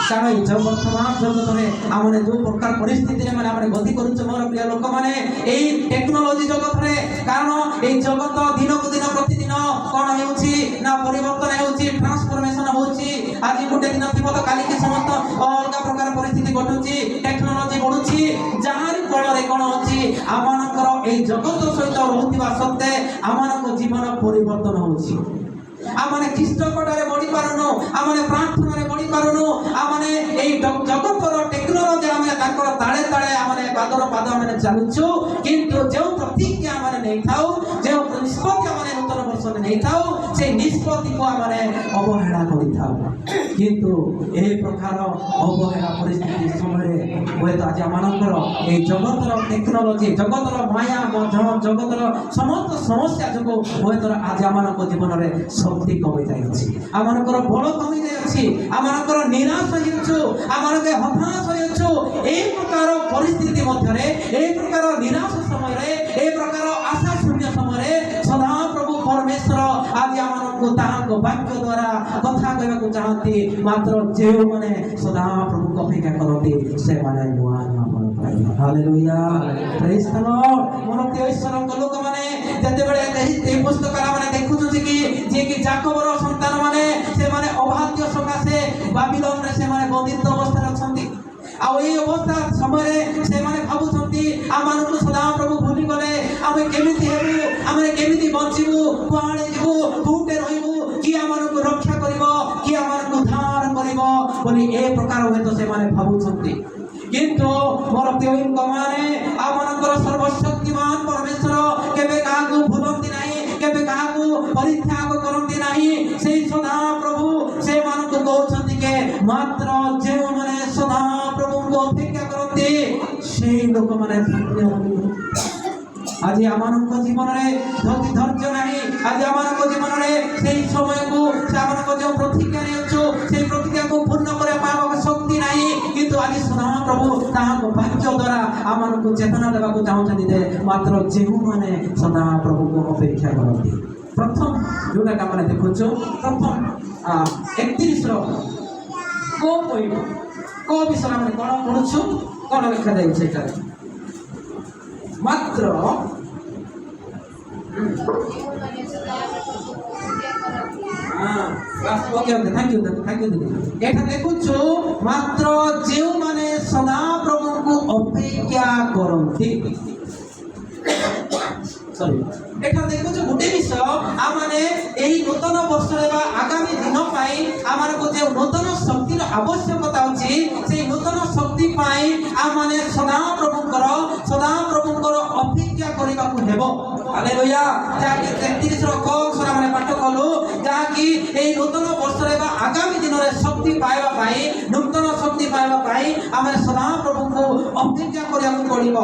କାରଣ এই ବର୍ତ୍ତମାନ ଜଗତରେ ଆମେ ଯେଉଁ ପ୍ରକାର ପରିସ୍ଥିତିରେ ଆମେ ଗତି କରୁଛୁ ମୋର ପ୍ରିୟ ଲୋକମାନେ, এই ଟେକ୍ନୋଲୋଜି ଜଗତରେ, କାରଣ এই ଜଗତ ଦିନକୁ ଦିନ ପ୍ରତିଦିନ କ'ଣ ହେଉଛି ନା ପରିବର୍ତ୍ତନ ହେଉଛି, ଟ୍ରାନ୍ସଫର୍ମେସନ ହେଉଛି। ଆଜି ଗୋଟେ ଦିନ ଥିବ ତ କାଲିକି ସମସ୍ତ ଅଲଗା ପ୍ରକାର ପରିସ୍ଥିତି ଘଟୁଛି, ଟେକ୍ନୋଲୋଜି ବଢୁଛି, ଯାହାରି ଫଳରେ କ'ଣ ହେଉଛି ଆମମାନଙ୍କର এই ଜଗତ ସହିତ ରହୁଥିବା ସତ୍ତ୍ୱେ ଆମମାନଙ୍କ ଜୀବନ ପରିବର୍ତ୍ତନ ହେଉଛି। ଆମେ ଖ୍ରୀଷ୍ଟ କଡ଼ାରେ ବଢ଼ି ପାରୁନୁ, ଆମେ ପ୍ରାର୍ଥନାରେ ବଢ଼ି ପାରୁନୁ, ଆମେ এই ଜଗତର ଟେକ୍ନୋଲୋଜି ଆମେ ତାଙ୍କର ତାଳେ ତାଳେ ଆମେ ପାଦର ପାଦ ଆମେ ଚାଲୁଛୁ। କିନ୍ତୁ ଯେଉଁ ପ୍ରତିଜ୍ଞା ଆମେ ନେଇଥାଉ, ଯେଉଁ ନିଷ୍ପତ୍ତି ଆମେ ନୂତନ ବର୍ଷରେ ନେଇଥାଉ, সেই ନିଷ୍ପତ୍ତିକୁ ଆମେ ଅବହେଳା କରିଥାଉ। କିନ୍ତୁ ଏହି ପ୍ରକାର ଅବହେଳା ପରିସ୍ଥିତି ସମୟରେ ହୁଏତ ଆଜି ଆମମାନଙ୍କର এই ଜଗତର ଟେକ୍ନୋଲୋଜି, ଜଗତର ମାୟା, ଜଗତର ସମସ୍ତ ସମସ୍ୟା ଯୋଗୁଁ ହୁଏତ ଆଜି ଆମମାନଙ୍କ ଜୀବନରେ ଶକ୍ତି କମି ଯାଇଛି, ଆମମାନଙ୍କର ବଳ କମି ଯାଇଛି, ଆମମାନଙ୍କର ନିରାଶ ହେଉଛୁ, ଆମମାନଙ୍କର ହତାଶ ହେଉଛୁ। এই ପ୍ରକାର ପରିସ୍ଥିତି ମଧ୍ୟରେ, এই ପ୍ରକାର ନିରାଶ ସମୟରେ, এই ପ୍ରକାର ଆଶା ଶୂନ୍ୟ ସମୟରେ ସଦାପ୍ରଭୁ ପରମେଶ୍ୱର ଆଜି ଆମମାନଙ୍କୁ ତାହାଙ୍କ ବାକ୍ୟ ଦ୍ୱାରା କଥା କହିବାକୁ ଚାହାନ୍ତି। ମାତ୍ର ଯେଉଁମାନେ ସଦାପ୍ରଭୁଙ୍କ ଅପେକ୍ଷା କରନ୍ତି ସେମାନେ ନୂଆ ନୂଆ ଫଳ ପାଇବେ। ହାଲେଲୁୟା, ପ୍ରେଜ୍ ଦ ଲର୍ଡ। ମୋର ପ୍ରିୟ ଈଶ୍ୱରଙ୍କ ଲୋକମାନେ, ଯେତେବେଳେ ଏହି ପୁସ୍ତକରେ ଆମେ ଦେଖୁଛନ୍ତି କି ଯିଏକି ଯାକବର ସନ୍ତାନମାନେ ସେମାନେ ଅବାଧ୍ୟ ସକାଶେ ବାବିଲନରେ ସେମାନେ ବନ୍ଦିତ ଅବସ୍ଥାରେ ଅଛନ୍ତି। ଆଉ এই ଅବସ୍ଥା ସମୟରେ ସେମାନେ ଭାବୁଛନ୍ତି ଆମମାନଙ୍କୁ ସଦାପ୍ରଭୁ ଭୁଲିଗଲେ, ଆମେ କେମିତି ହେବୁ, ଆମେ କେମିତି ବଞ୍ଚିବୁ, କୁଆଡ଼େ ଯିବୁ, କୋଉଠି ରହିବୁ, କିଏ ଆମମାନଙ୍କୁ ରକ୍ଷା କରିବ, କିଏ ଆମମାନଙ୍କୁ ଉଦ୍ଧାର କରିବ ବୋଲି ଏ ପ୍ରକାର ହୁଏତ ସେମାନେ ଭାବୁଛନ୍ତି। କିନ୍ତୁ ମୋର ପ୍ରିୟ ଲୋକମାନେ, ଆମମାନଙ୍କର ସର୍ବଶକ୍ତିମାନ ପରମେଶ୍ୱର କେବେ କାହାକୁ ଭୁଲନ୍ତି ନାହିଁ, କେବେ କାହାକୁ ପରିତ୍ୟାଗ କରନ୍ତି ନାହିଁ। ସେଇ ସଦାପ୍ରଭୁ ସେମାନଙ୍କୁ କହୁଛନ୍ତି ଯେ ମାତ୍ର ଯେଉଁମାନେ ସଦାପ୍ରଭୁଙ୍କୁ ଅପେକ୍ଷା କରନ୍ତି সেই ଲୋକମାନେ ଧନ୍ୟ ହେବେ। ଆଜି ଆମମାନଙ୍କ ଜୀବନରେ ଧୈର୍ଯ୍ୟ ନାହିଁ, ଆଜି ଆମମାନଙ୍କ ଜୀବନରେ ସେଇ ସମୟକୁ ଆମମାନଙ୍କ ଯେଉଁ ପ୍ରତିଜ୍ଞା ନେଉଛୁ ସେଇ ପ୍ରତିଜ୍ଞାକୁ ପୂର୍ଣ୍ଣ କରିବା ପାଇବା ଶକ୍ତି ନାହିଁ। କିନ୍ତୁ ଆଜି ସଦାପ୍ରଭୁ ତାହାଙ୍କ ବାକ୍ୟ ଦ୍ୱାରା ଆମମାନଙ୍କୁ ଚେତନା ଦେବାକୁ ଚାହୁଁଛନ୍ତି ଯେ ମାତ୍ର ଯେଉଁମାନେ ସଦାପ୍ରଭୁଙ୍କୁ ଅପେକ୍ଷା କରନ୍ତି। ପ୍ରଥମ ଯେଉଁଟାକି ଆମେ ଦେଖୁଛୁ, ପ୍ରଥମ 31ର କୋଉ ବିଷୟରେ ଆମେ କ'ଣ ପଢ଼ୁଛୁ, କ'ଣ ଲେଖାଯାଇଛି ସେଠାରେ? ମାତ୍ର ଏଠା ଦେଖୁଛୁ ମାତ୍ର ଯେଉଁମାନେ ସଦାପ୍ରଭୁଙ୍କୁ ଅପେକ୍ଷା କରନ୍ତି। ଏଠା ଦେଖୁଛୁ ଗୋଟେ ବିଷୟ, ଆମେ এই নূতন বর্ষরে বা আগামী দিন পাই আমারকু যে নূতন শক্তির আবশ্যকতা আছে, সেই নূতন শক্তি পাই আমানে সদাপ্রভুঙ্কর অপেক্ষা করিবাকু হেব। হালেলুয়া। যাকি 33র ক অক্ষর আমরা পাঠ কলু, যাকি এই নূতন বর্ষরে বা আগামী দিনের শক্তি পাইবা পাই, নূতন শক্তি পাইবা পাই আমরা সদাপ্রভুঙ্কু ଅପେକ୍ଷା କରିବାକୁ ପଡ଼ିବ।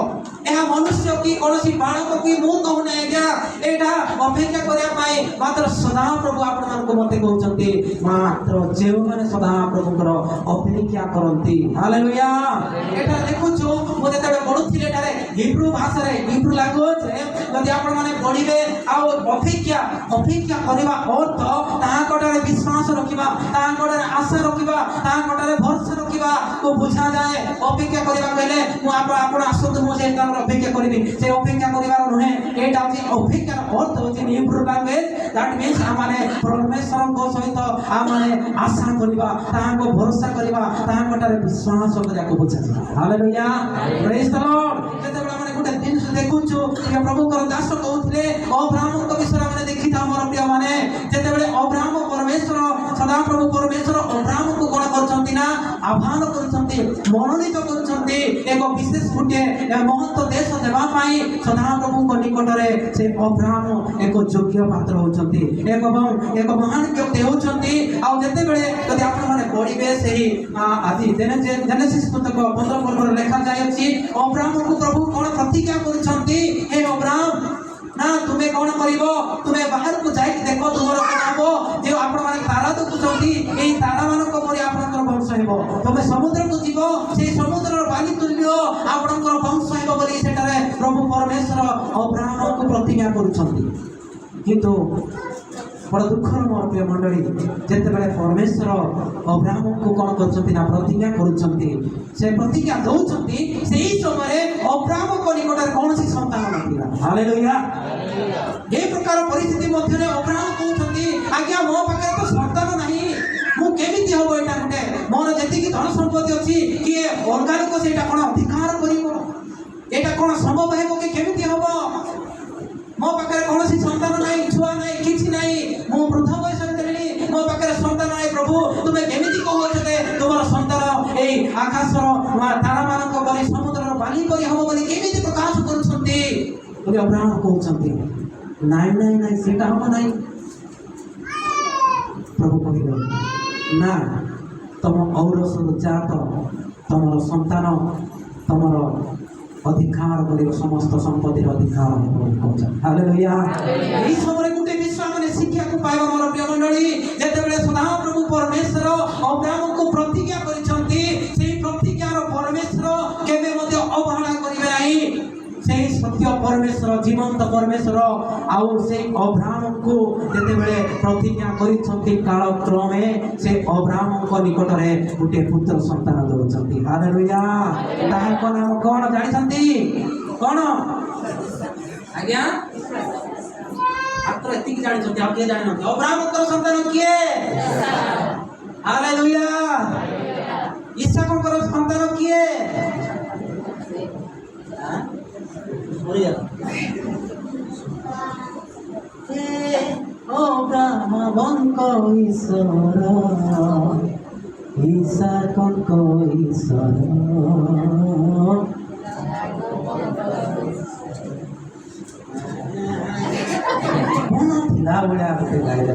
ଏହା ମନୁଷ୍ୟ କି କୌଣସି ବାଳକ କି ମୁଁ କହୁନାହିଁ ଆଜ୍ଞା, ଏଇଟା ଅପେକ୍ଷା କରିବା ପାଇଁ ମାତ୍ର ସଦାପ୍ରଭୁ ଆପଣମାନଙ୍କୁ ମତେ କହୁଛନ୍ତି, ମାତ୍ର ଯେଉଁମାନେ ସଦାପ୍ରଭୁଙ୍କର ଅପେକ୍ଷା କରନ୍ତି। ହାଲେଲୁୟା। ଏଟା ଦେଖୁଛୁ, ମୁଁ ଯେତେବେଳେ ପଢୁଥିଲି ଏଠାରେ ହିବ୍ରୁ ଭାଷାରେ, ହିବ୍ରୁ ଲାଙ୍ଗୁଏଜରେ ଯଦି ଆପଣମାନେ ପଢିବେ, ଆଉ ଅପେକ୍ଷା କରିବା ଅର୍ଥ ତାହାଙ୍କଠାରେ ବିଶ୍ୱାସ ରଖିବା, ତାହାଙ୍କଠାରେ ଆଶା ରଖିବା, ତାହାଙ୍କଠାରେ ଭରସା ରଖିବା କୁ ବୁଝାଯାଏ। ଅପେକ୍ଷା କରିବା କହିଲେ ମୁଁ ଆପଣ ଆସନ୍ତୁ, ମୁଁ ସେ ତାଙ୍କର ଅପେକ୍ଷା କରିବି, ସେ ଅପେକ୍ଷା କରିବାର ନୁହେଁ। ଏଇଟା ହଉଛି ଅପେକ୍ଷାର ଅର୍ଥ ହଉଛି ହିବ୍ରୁ ଲାଙ୍ଗୁଏଜ, ଦ୍ୟାଟ୍ ମିନ୍ସ ଆମମାନେ ପରମେଶ୍ୱରଙ୍କ ସହିତ ଆମମାନେ ଆଶା କରିବା, ତାହାଙ୍କ ଭରସା କରିବା, ତାହାଙ୍କଠାରେ ବିଶ୍ୱାସ କରିବାକୁ ବୁଝାଯାଏ। ହାଲେଲୁୟା, ପ୍ରେଜ୍ ଦ ଲର୍ଡ। ଯେତେବେଳେ ଆମେ ଗୋଟେ ଜିନିଷ ଦେଖୁଛୁ, ପ୍ରଭୁଙ୍କର ଦାସ କହୁଥିଲେ ଅବ୍ରାହ୍ମଙ୍କ ବିଷୟରେ ଆମେ ଦେଖିଥାଉ ମୋର ପ୍ରିୟମାନେ, ଯେତେବେଳେ ଅବ୍ରାହ୍ମ ପରମେଶ୍ୱର ସଦାପ୍ରଭୁ ପରମେଶ୍ୱର ଅବ୍ରାହ୍ମକୁ କଣ କରୁଛନ୍ତି ନା ଆହ୍ୱାନ କରୁଛନ୍ତି, ମନୋନୀତ କରୁଛନ୍ତି ଏକ ବିଶେଷ ଗୋଟିଏ ମହତ୍ଵ ଦେଶ ଦେବା ପାଇଁ। ସଦାପ୍ରଭୁଙ୍କ ନିକଟରେ ସେ ଅବ୍ରାହ୍ମ ଏକ ଯୋଗ୍ୟ ପାତ୍ର ହେଉଛନ୍ତି, ଏକ ମହାନ ବ୍ୟକ୍ତି ହେଉଛନ୍ତି। ଆଉ ଯେତେବେଳେ ଯଦି ଆପଣମାନେ ପଢିବେ ସେହି ଆଜି ଜେନେସିସ୍ ପୁସ୍ତକ 15 ପର୍ବରେ ଲେଖାଯାଇଅଛି, ଅବ୍ରାହ୍ମକୁ ପ୍ରଭୁ କଣ ପ୍ରତିଜ୍ଞା କରୁଛନ୍ତି, ହେ ଅବ୍ରାହ୍ମ, ନା ତୁମେ କଣ କରିବ, ତୁମେ ବାହାରକୁ ଯାଇକି ଦେଖ ତୁମର କଣ ହବ, ଯେଉଁ ଆପଣମାନେ ତାରା ଦେଖୁଛନ୍ତି ଏଇ ତାରାମାନଙ୍କ ପରି ଆପଣଙ୍କର ବଂଶ ହେବ, ତୁମେ ସମୁଦ୍ରକୁ ଯିବ, ସେଇ ସମୁଦ୍ରର ବାଲି ତୁଲ୍ୟ ଆପଣଙ୍କର ବଂଶ ହେବ ବୋଲି ସେଠାରେ ପ୍ରଭୁ ପରମେଶ୍ୱର ଅବ୍ରାହ୍ମକୁ ପ୍ରତିଜ୍ଞା କରୁଛନ୍ତି। କିନ୍ତୁ ବଡ଼ ଦୁଃଖର ମୋର ପ୍ରିୟ ମଣ୍ଡଳୀ, ଯେତେବେଳେ ପରମେଶ୍ୱର ଅବ୍ରାହ୍ମକୁ କଣ କରୁଛନ୍ତି ନା ପ୍ରତିଜ୍ଞା କରୁଛନ୍ତି, ସେ ପ୍ରତିଜ୍ଞା ଦଉଛନ୍ତି, ସେହି ସମୟରେ ଅବ୍ରାହ୍ମଙ୍କ ନିକଟରେ କୌଣସି ସନ୍ତାନ ନଥିଲା। ହାଲେଲୁୟା। ଏ ପ୍ରକାର ପରିସ୍ଥିତି ମଧ୍ୟରେ ଅବ୍ରାହ୍ମ କହୁଛନ୍ତି, ଆଜ୍ଞା ମୋ ପାଖରେ ତ ସନ୍ତାନ ନାହିଁ, ମୁଁ କେମିତି ହବ, ଏଇଟା ଗୋଟେ ମୋର ଯେତିକି ଧନ ସମ୍ପତ୍ତି ଅଛି, କିଏ ଅଲଗା ଲୋକ ସେଇଟା କଣ ଅଧିକାର କରିବ, ଏଇଟା କଣ ସମ୍ଭବ ହେବ କି, କେମିତି ହବ, ମୋ ପାଖରେ କୌଣସି ସନ୍ତାନ ନାହିଁ, ଛୁଆ ନାହିଁ, କିଛି ନାହିଁ, ମୁଁ ବୃଦ୍ଧ ବୟସରେ ଦେଲିଣି, ମୋ ପାଖରେ ସନ୍ତାନ ନାହିଁ। ପ୍ରଭୁ ତୁମେ କେମିତି କହୁଛ ଯେ ତୁମର ସନ୍ତାନ ଏଇ ଆକାଶର ତାରାମାନଙ୍କ ପରି ସମୁଦ୍ରର ବାଲି ପରି ହବ ବୋଲି କେମିତି ପ୍ରକାଶ କରୁଛନ୍ତି ବୋଲି ଅବ୍ରାହ୍ମ କହୁଛନ୍ତି, ନାଇଁ ନାଇଁ ନାଇଁ, ସେଟା ହବ ନାହିଁ। ପ୍ରଭୁ କହିଲେ, ନା, ତମ ଔରସରୁ ଜାତ ତମର ସନ୍ତାନ ତମର ଅଧିକାର କରିବ, ସମସ୍ତ ସମ୍ପତ୍ତିର ଅଧିକାର ହେବ ବୋଲି କହୁଛନ୍ତି। ହାଲେଲୁୟା। ଏହି ସମୟରେ ଗୋଟେ ବିଷୟ ମାନେ ଶିକ୍ଷାକୁ ପାଇବା ମୋର ପ୍ରିୟ ମଣ୍ଡଳୀ, ଯେତେବେଳେ ସଦାପ୍ରଭୁ ପରମେଶ୍ୱର ଅବ୍ରାହ୍ମକୁ ପ୍ରତିଜ୍ଞା କରିଛନ୍ତି, ସେହି ପ୍ରତିଜ୍ଞାର ପରମେଶ୍ୱର କେବେ ମଧ୍ୟ ଅବହେଳା କରିବେ ନାହିଁ। ସେହି ସତ୍ୟ ପରମେଶ୍ୱର, ଜୀବନ୍ତ ପରମେଶ୍ୱର ଆଉ ସେହି ଅବ୍ରାହ୍ମକୁ ଯେତେବେଳେ ପ୍ରତିଜ୍ଞା କରିଛନ୍ତି, କାଳକ୍ରମେ ସେ ଅବ୍ରାହ୍ମଙ୍କ ନିକଟରେ ଗୋଟିଏ ପୁତ୍ର ସନ୍ତାନ ଦେଉଛନ୍ତି। ହାଲେଲୁୟା। ତାହାଙ୍କ ନାମ କଣ ଜାଣିଛନ୍ତି? କଣ ଆଜ୍ଞା? ମାତ୍ର ଏତିକି ଜାଣିଛନ୍ତି, ଆଉ କିଏ ଜାଣିନାହାନ୍ତି? ଅବ୍ରାହ୍ମଙ୍କର ସନ୍ତାନ କିଏ? ହାଲେଲୁୟା। ଇସାକଙ୍କର ସନ୍ତାନ କିଏ? ଅବ୍ରାହ୍ମଙ୍କ ଈଶ୍ୱର, ଇସାକଙ୍କ ଈଶ୍ୱର। ଥିଲା ଭଳିଆ ଗୋଟେ ଗାଇଲେ।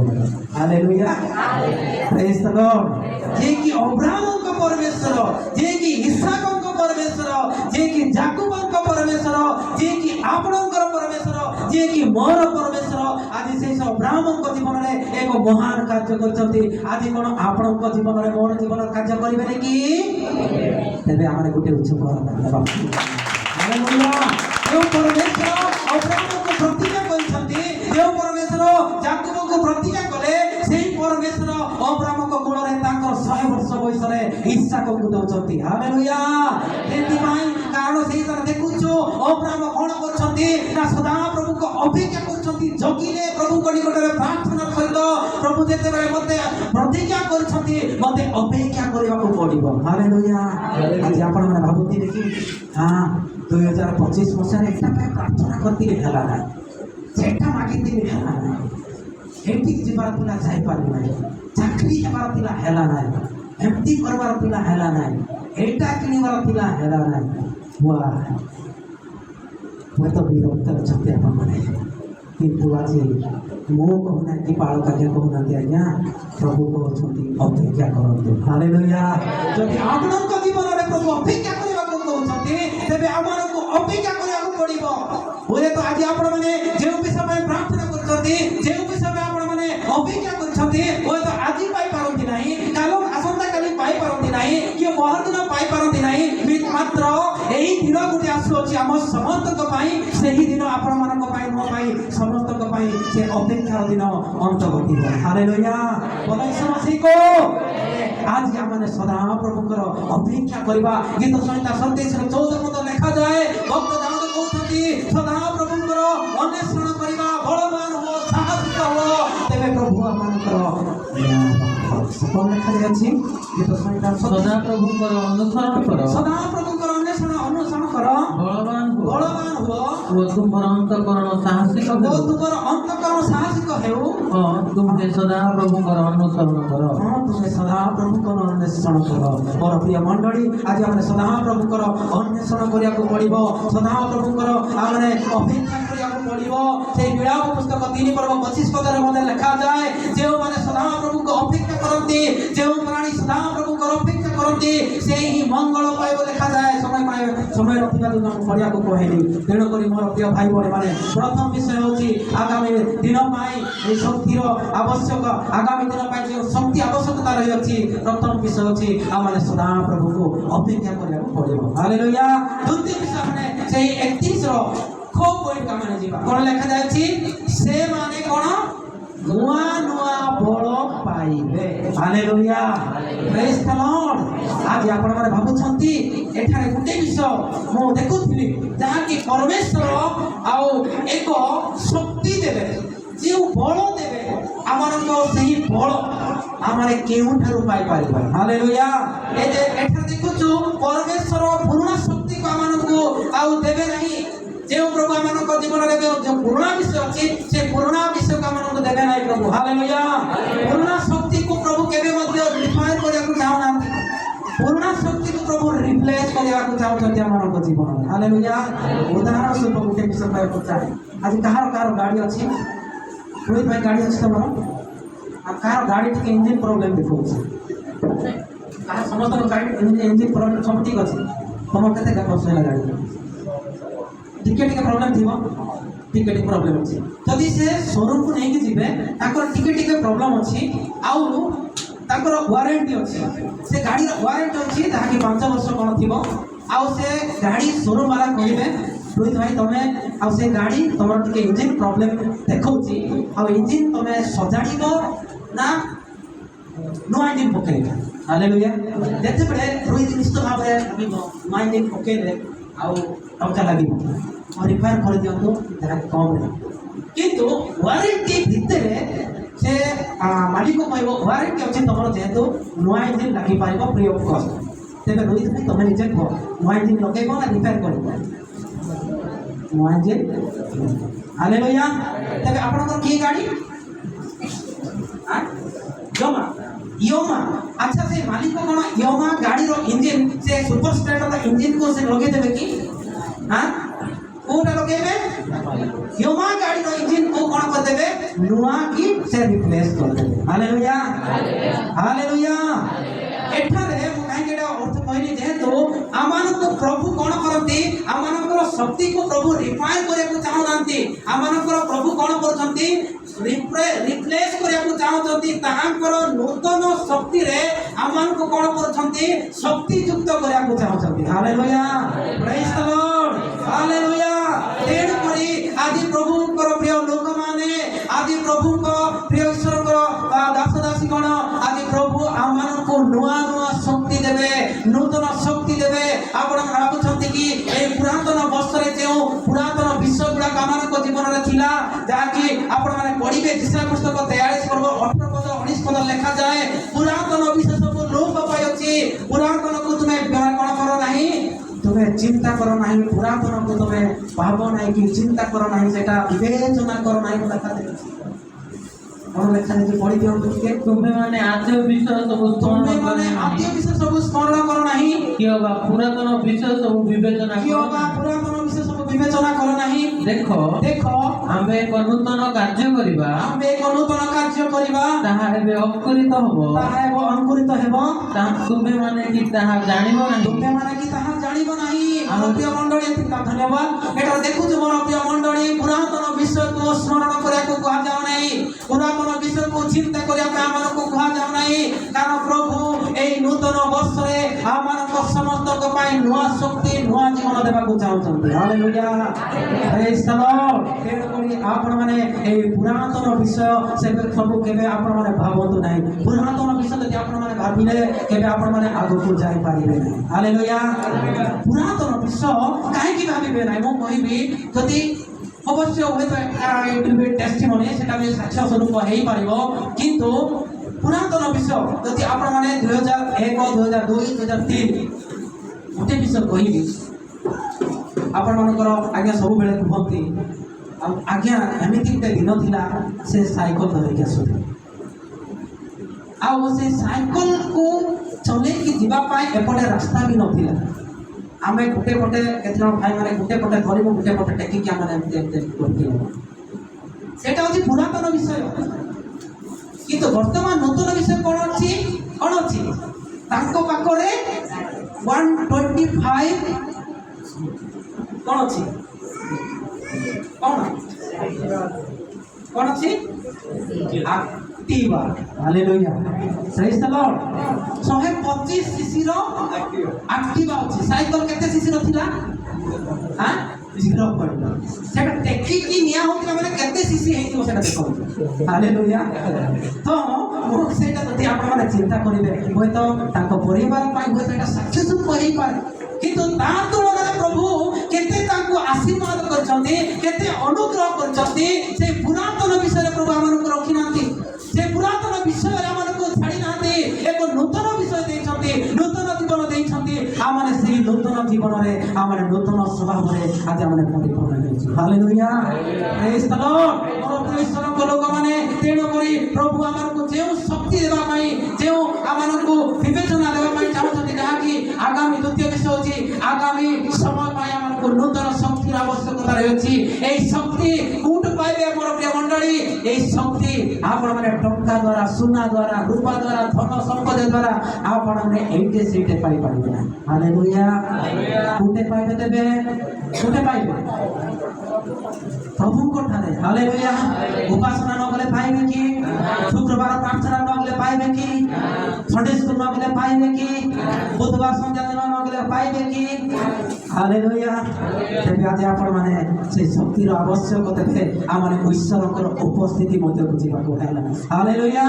ହାଲେଲୁୟା, ପ୍ରେଜ୍ ଦ ଲର୍ଡ। ଯେ କି ଅବ୍ରାହ୍ମଙ୍କ ପରମେଶ୍ୱର, ଯେ କି ଇସାକଙ୍କ ପରମେଶ୍ୱର, ଯେ କି ଯାକୋବଙ୍କ ପରମେଶ୍ୱର, ଯେ କି ଆପଣଙ୍କର ପରମେଶ୍ୱର, ଯେ କି ମୋର ପରମେଶ୍ୱର, ଆଜି ସେଇ ଅବ୍ରାହ୍ମଙ୍କ ଜୀବନରେ ଏକ ମହାନ କାର୍ଯ୍ୟ କରିଛନ୍ତି। ଆଜି କଣ ଆପଣଙ୍କ ଜୀବନରେ, ମୋର ଜୀବନରେ କାର୍ଯ୍ୟ କରିବେନି କି? ତେବେ ଆମେ ଗୋଟେ ଉତ୍ସବ ହେବା। ହାଲେଲୁୟା। ଯେଉଁ ପରମେଶ୍ୱର ଅବ୍ରାହ୍ମଙ୍କୁ ପ୍ରତିଜ୍ଞା କରିଛନ୍ତି, ଯେଉଁ ପରମେଶ୍ୱର ଯାକୋବଙ୍କୁ ପ୍ରତିଜ୍ଞା କଲେ, ସେହି ପରମେଶ୍ୱର ଅବ୍ରାହ୍ମଙ୍କ କୋଳରେ ତାଙ୍କର 100 ବର୍ଷ ବୟସରେ ଇସାକଙ୍କୁ ଦେଉଛନ୍ତି। ହାଲେଲୁୟା। ସେଥିପାଇଁ କାରଣ ସେଇ ଥର ଦେଖୁଛୁ ଅବ୍ରାହ୍ମ କଣ କରୁଛନ୍ତି ନା ସଦାପ୍ରଭୁଙ୍କ ଅପେକ୍ଷା କରୁଛନ୍ତି, ଜଗିଲେ ପ୍ରଭୁଙ୍କ ନିକଟରେ ପ୍ରାର୍ଥନାର ସହିତ, ପ୍ରଭୁ ଯେତେବେଳେ ମତେ ପ୍ରତିଜ୍ଞା କରିଛନ୍ତି ମତେ ଅପେକ୍ଷା କରିବାକୁ ପଡିବ। ହାଲେଲୁୟା। ଆଜି ଆପଣମାନେ ଭାବୁଥିବେ କି 2025 ମସିହାରେ ଏଇଟା ପାଇଁ ପ୍ରାର୍ଥନା କରିଥିଲେ ହେଲା ନାହିଁ, ସେଟା ମାଗିଥିଲେ ହେଲା ନାହିଁ, ଏଠିକି ଯିବାର ଥିଲା ଯାଇପାରିଲି ନାହିଁ, ଚାକିରି ହେବାର ଥିଲା ହେଲା ନାହିଁ, ଏମିତି କରିବାର ଥିଲା ହେଲା ନାହିଁ, ଏଇଟା କିଣିବାର ଥିଲା ହେଲା ନାହିଁ। ହୁଏତ ବିରକ୍ତ ଅଛନ୍ତି ଆପଣମାନେ, କିନ୍ତୁ ଆଜି ମୁଁ କହୁନାହିଁ କି ବାଳକ ଆଜ୍ଞା କହୁନାହାନ୍ତି, ଆଜ୍ଞା ପ୍ରଭୁ କହୁଛନ୍ତି ଅପେକ୍ଷା କରନ୍ତୁ। ହାଲେଲୁୟା। ଯଦି ଆପଣଙ୍କ ଜୀବନରେ ପ୍ରଭୁ ଅପେକ୍ଷା କରିବାକୁ କହୁଛନ୍ତି, तेबे हमनको अपेक्षा करियाको पड़िबो हुए तो आज आपण माने जे विषय में प्रार्थना करछथि जे विषय में आपण माने अपेक्षा करछथि हुए तो आज पाई पारंती नाही काल आसंता काली पाई पारंती नाही कि बहुत दिन पाई पारंती नाही मात्र एही दिन गुटे आसुछि हम समस्त पाई सेही दिन आपण मानक पाई मो पाई समस्त पाई से अपेक्षा दिन अंत घटिबो हालेलुया बोलै समसी को आज हमने सदा प्रभुकर अपेक्षा करबा गीत संहिता 27 रो 14 पद लिखा जाए भक्त दाऊद कहउथि सदा प्रभुकर अन्वेषण करबा बलवान हो साहसिक हो तेबे प्रभु हमनकर कौन लिखा जायछि गीत संहिता सदा प्रभुकर अनुसरण कर सदा प्रभुकर अनुसरण कर बलवान हो वो तुमर अंतकरण साहसिक वो तुमर अंतकरण साहसिक हेउ तुमके सदा प्रभुकर अनुसरण कर तुमे सदा प्रभुकर अन्वेषण कर मोर प्रिय मंडली आज हमने सदा प्रभुकर अन्वेषण करिया को पड़िबो सदा प्रभुकर हमने अपेक्षा करिया को पड़िबो से विलाप पुस्तक 3 पर्व 25 पद रे मते लिखा जाए जे माने सदा प्रभु को अपेक्षा करंती जे प्राणी सदा प्रभु को अपेक्षा करंती से ही मंगल पाइबो लिखा जाए समय रखिबा दुना पड़िया को कहली तेणु करी मोर प्रिय भाई बड़े माने प्रथम विषय होची आगामी दिन पाई ए शक्तिर आवश्यक आगामी दिन पाई जो शक्ति आवश्यकता रही अछि प्रथम विषय होची आमाने सदा प्रभु को अपेक्षा करिया को पड़िबो हालेलुया द्वितीय विषय माने सेही 31 रो खो पॉइंट का माने जीवा कोन लिखा जाय छी से माने कोन नुआ नुआ बल पाइबे हालेलुया प्रेज द लॉर्ड आज आपण माने भाबुछंती एठारे गुटे विषय मो देखुथिली जहा कि परमेश्वर आउ एक शक्ति देबे जे बल देबे आमानको सही बल आमारे केउ ठारू पाई पारिबा हालेलुया ए जे एठा देखुछु परमेश्वर पूर्ण शक्ति को आमानको आउ देबे नहीं जे प्रभु आमानको जीवन रे जो पूर्ण विषय अछि से पूर्ण विषय को आमानको देबे नहीं प्रभु हालेलुया पूर्ण शक्ति को प्रभु केबे मध्ये डिफाइन करिया को चाहना पूर्ण शक्ति को प्रभु रिप्लेस करिया को चाहछथि आमानको जीवन रे हालेलुया उदाहरण स्वरूप गुटे विषय पाइ को चाहे आज कहार गाड़ी अछि कोई भाई गाड़ी अछि तमरो आ कार गाड़ी के इंजन प्रॉब्लम देखो आ समस्त गाड़ी इंजन प्रॉब्लम सब ठीक अछि तम कते का कसला गाड़ी टिकट के प्रॉब्लम थिबो टिकट के प्रॉब्लम अछि जदि से शोरूम को नहीं कि जिबे ताकर टिकट के प्रॉब्लम अछि आउ ताकर वारंटी अछि से गाड़ी रो वारंटी अछि ताकि 5 वर्ष कोन थिबो आउ से गाड़ी शोरूम वाला कहिबे रोहित भाई तमे आउ से गाड़ी तमर टिके इंजन प्रॉब्लम देखौछि आउ इंजन तमे सजाडीबो ना नुआ इंजन पकेइबो हालेलुया जेते बडे रोहित निश्चित भाबे अभी नुआ इंजन पकेइले आउ टंका लागिबो और रिपेयर कर दियंतो जरा कम रे किंतु वारंटी भितरे से मालिक को कहबो वारंटी अछि तमर जेतो नुआ इंजन लागि पाइबो फ्री ऑफ कॉस्ट तेबे रोहित भाई तमे निजे को नुआ इंजन लगेबो ना रिपेयर करबो नुआ इंजन हालेलुया तेबे आपनकर की गाड़ी योमा योमा अच्छा से मालिक को कोन योमा गाड़ी रो इंजन से सुपर स्प्लेंडर का इंजन को से लगे देबे की हां कोटा लगेबे योमा गाड़ी रो इंजन को कोन कर देबे नुआ की से रिप्लेस कर देबे हालेलुया हालेलुया एठारे काई केडा अर्थ कहली जे तो आमान को प्रभु कोन करती आमान को शक्ति को प्रभु रिफाइन करे को चाहू नांती आमान को प्रभु कोन करछंती रिप्लेस करिया को चाहछंती ताहांकर नूतन शक्ति रे आमान को कोन करछंती शक्ति युक्त करिया को चाहछंती hallelujah praise the lord hallelujah तेण करी आदि प्रभु को प्रिय लोक माने आदि प्रभु को प्रिय ईश्वर को दास दासी गण आदि प्रभु आमान को नुआ नुआ शक्ति देबे नूतन शक्ति देबे आपण भाबुछंती कि ए पुरातन वर्षरे जे पुरातन विषय गुडा आमान को जीवन रे थिला जाकि आपण माने पढिबे जिसा पुस्तक 43 पर्व 18 पद 19 पद लिखा जाए पुरातन विषय सब लोप पायछि पुरातन को तुमे व्यवहार कोन करो नाही तुम्हें चिंता करो नहीं पुरातन को तुम्हें भावो नहीं कि चिंता करो नहीं सेटा विवेचना करो नहीं लिखा दे और लिखा दे पढि दियो के तुम्हें माने आद्य विषय सब तुम्हें माने आद्य विषय सब स्मरण करो नहीं कियोबा पुरातन विषय सब विवेचना कियोबा पुरातन विषय सब विवेचना करो नहीं देखो देखो आमे एक नूतन कार्य करिबा आमे एक नूतन कार्य करिबा ताहा एबे अंकुरित हबो ताहा एबे अंकुरित हेबो ता तुम्हें माने कि ताहा जानिबो नहीं तुम्हें माने कि ताहा जानिबो नहीं আমার প্রিয় মণ্ডলী ধন্যবাদ। এটা দেখুଛୁ ମୋର প্রিয় মণ্ডলী পুরাতন ବିଷୟକୁ ସ୍ମରଣ କରିବାକୁ କୁହାଯାଉ ନାହିଁ, ପୁରାତନ ବିଷୟକୁ ଚିନ୍ତା କରିବା ପାଇଁ ଆମମାନଙ୍କୁ କୁହାଯାଉ ନାହିଁ, କାରଣ ପ୍ରଭୁ এই নূতন ବର୍ଷରେ ଆମମାନଙ୍କ ସମସ୍ତଙ୍କ ପାଇଁ ନୂଆ ଶକ୍ତି ନୂଆ ଜୀବନ ଦେବାକୁ ଚାହୁଁଛନ୍ତି। ହାଲେଲୁୟା ପ୍ରେଜ୍ ଦ ଲର୍ଡ। ତେଣୁକରି ଆପଣମାନେ এই ପୁରାତନ ବିଷୟ ସେବେ ସବୁ କେବେ ଆପଣମାନେ ଭାବନ୍ତୁ ନାହିଁ। ପୁରାତନ ବିଷୟ ଯଦି ଆପଣମାନେ ଭାବିଲେ କେବେ ଆପଣମାନେ ଆଗକୁ ଯାଇପାରିବେ ନାହିଁ। ହାଲେଲୁୟା। ପୁରାତନ ବିଷୟ କାହିଁକି ଭାବିବେ ନାହିଁ ମୁଁ କହିବି। ଯଦି ଅବଶ୍ୟ ହୁଏତ ଟେଷ୍ଟିମନି ସେଟା ବି ସାକ୍ଷ୍ୟ ସ୍ୱରୂପ ହେଇପାରିବ, କିନ୍ତୁ ପୁରାତନ ବିଷୟ ଯଦି ଆପଣମାନେ 2001 2002 2003 ଗୋଟେ ବିଷୟ କହିବି ଆପଣମାନଙ୍କର ଆଜ୍ଞା ସବୁବେଳେ କୁହନ୍ତି ଆଉ ଆଜ୍ଞା ଏମିତି ଗୋଟେ ଦିନ ଥିଲା ସେ ସାଇକେଲ ଧରିକି ଆସୁଥିଲେ ଆଉ ସେ ସାଇକେଲକୁ ଚଲେଇକି ଯିବା ପାଇଁ ଏପଟେ ରାସ୍ତା ବି ନଥିଲା। ଆମେ ଗୋଟେ ପଟେ କେତେଜଣ ଭାଇମାନେ ଗୋଟେ ପଟେ ଧରିବୁ ଗୋଟେ ପଟେ ଟେକିକି ଆମେ ଏମିତି ଏମିତି କରିଥିଲୁ। ସେଇଟା ହେଉଛି ପୁରାତନ ବିଷୟ। କିନ୍ତୁ ବର୍ତ୍ତମାନ ନୂତନ ବିଷୟ କ'ଣ ଅଛି? କ'ଣ ଅଛି? ତାଙ୍କ ପାଖରେ 125 କ'ଣ ଅଛି? କ'ଣ କ'ଣ ଅଛି? ଆକ୍ଟିଭା। ହାଲେଲୁୟା ପ୍ରେଜ୍ ଦ ଲର୍ଡ। 125 ସିସିର ଆକ୍ଟିଭା ଅଛି। ସାଇକେଲ କେତେ ସିସିର ଥିଲା? 0.1। ସେଟା ଟେକିକି ନିଆ ହଉଥିଲା ମାନେ କେତେ ସିସି ହେଇଥିବ ସେଟା ଦେଖନ୍ତୁ। ହାଲେଲୁୟା। ତ ମୁଁ ସେଇଟା ଯଦି ଆପଣମାନେ ଚିନ୍ତା କରିବେ ହୁଏତ ତାଙ୍କ ପରିବାର ପାଇଁ ହୁଏତ ଏଇଟା ସାକ୍ଷ୍ୟ ସ୍ୱରୂପ ହେଇପାରେ, କିନ୍ତୁ ତା ତୁଳନାରେ ପ୍ରଭୁ କେତେ ତାଙ୍କୁ ଆଶୀର୍ବାଦ କରିଛନ୍ତି, କେତେ ଅନୁଗ୍ରହ କରିଛନ୍ତି। ସେ ପୁରାତନ ବିଷୟରେ ପ୍ରଭୁ ଆମମାନଙ୍କୁ ରଖିନାହାନ୍ତି, ସେ ପୁରାତନ ବିଷୟରେ ଆମମାନଙ୍କୁ ଛାଡ଼ି ନାହାନ୍ତି, ଏକ ନୂତନ ବିଷୟ ଦେଇଛନ୍ତି, ନୂତନ ଜୀବନ ଦେଇଛନ୍ତି। ଆମମାନେ ସେଇ ନୂତନ ଜୀବନରେ ଆମମାନେ ନୂତନ ସ୍ୱଭାବରେ ଆଜି ଆମେ ପରିପୂର୍ଣ୍ଣ ହେଇଛୁ। ହାଲେଲୁୟା ପ୍ରେଜ୍ ଦ ଲର୍ଡ। ମୋର ପ୍ରିୟ ଈଶ୍ୱରଙ୍କ ଲୋକମାନେ, ତେଣୁକରି ପ୍ରଭୁ ଆମମାନଙ୍କୁ ଯେଉଁ ଶକ୍ତି ଦେବା ପାଇଁ, ଯେଉଁ ଆମମାନଙ୍କୁ ବିବେଚନା ଦେବା ପାଇଁ ଚାହୁଁଛନ୍ତି, ଯାହାକି ଆଗାମୀ ଦ୍ୱିତୀୟ ବିଷୟ ହେଉଛି ଆଗାମୀ ସମୟ ପାଇଁ ଆମମାନଙ୍କୁ ନୂତନ ଶକ୍ତିର ଆବଶ୍ୟକତା ରହିଛି। এই শক্তি কোটু পাইবে আমার প্রিয় মণ্ডলী? এই শক্তি আপনার টঙ্কা দ্বারা, সোনা দ্বারা, রূপা দ্বারা, ধন সম্পদ দ্বারা আপনার এইটে সেইটে পাই পারবে না। হালেলুয়া। কোটে পাইবে দেবে? কোটে পাইবে? প্রভুঙ্ক ঠারে। হালেলুয়া। উপাসনা নগলে পাইবে কি? শুক্রবার প্রার্থনা নগলে পাইবে কি? সন্ডে স্কুল নগলে পাইবে কি? বুধবার সন্ধ্যা নগলে পাইবে কি? হালেলুয়া। তেবে আজ ଆପଣମାନେ সেই শক্তির আবশ্যকতা আমার ঈশ্বরଙ୍କର উপস্থিতি মধ্যে বুঝিବାକୁ ହେଲା। ହାଲେଲୁୟା।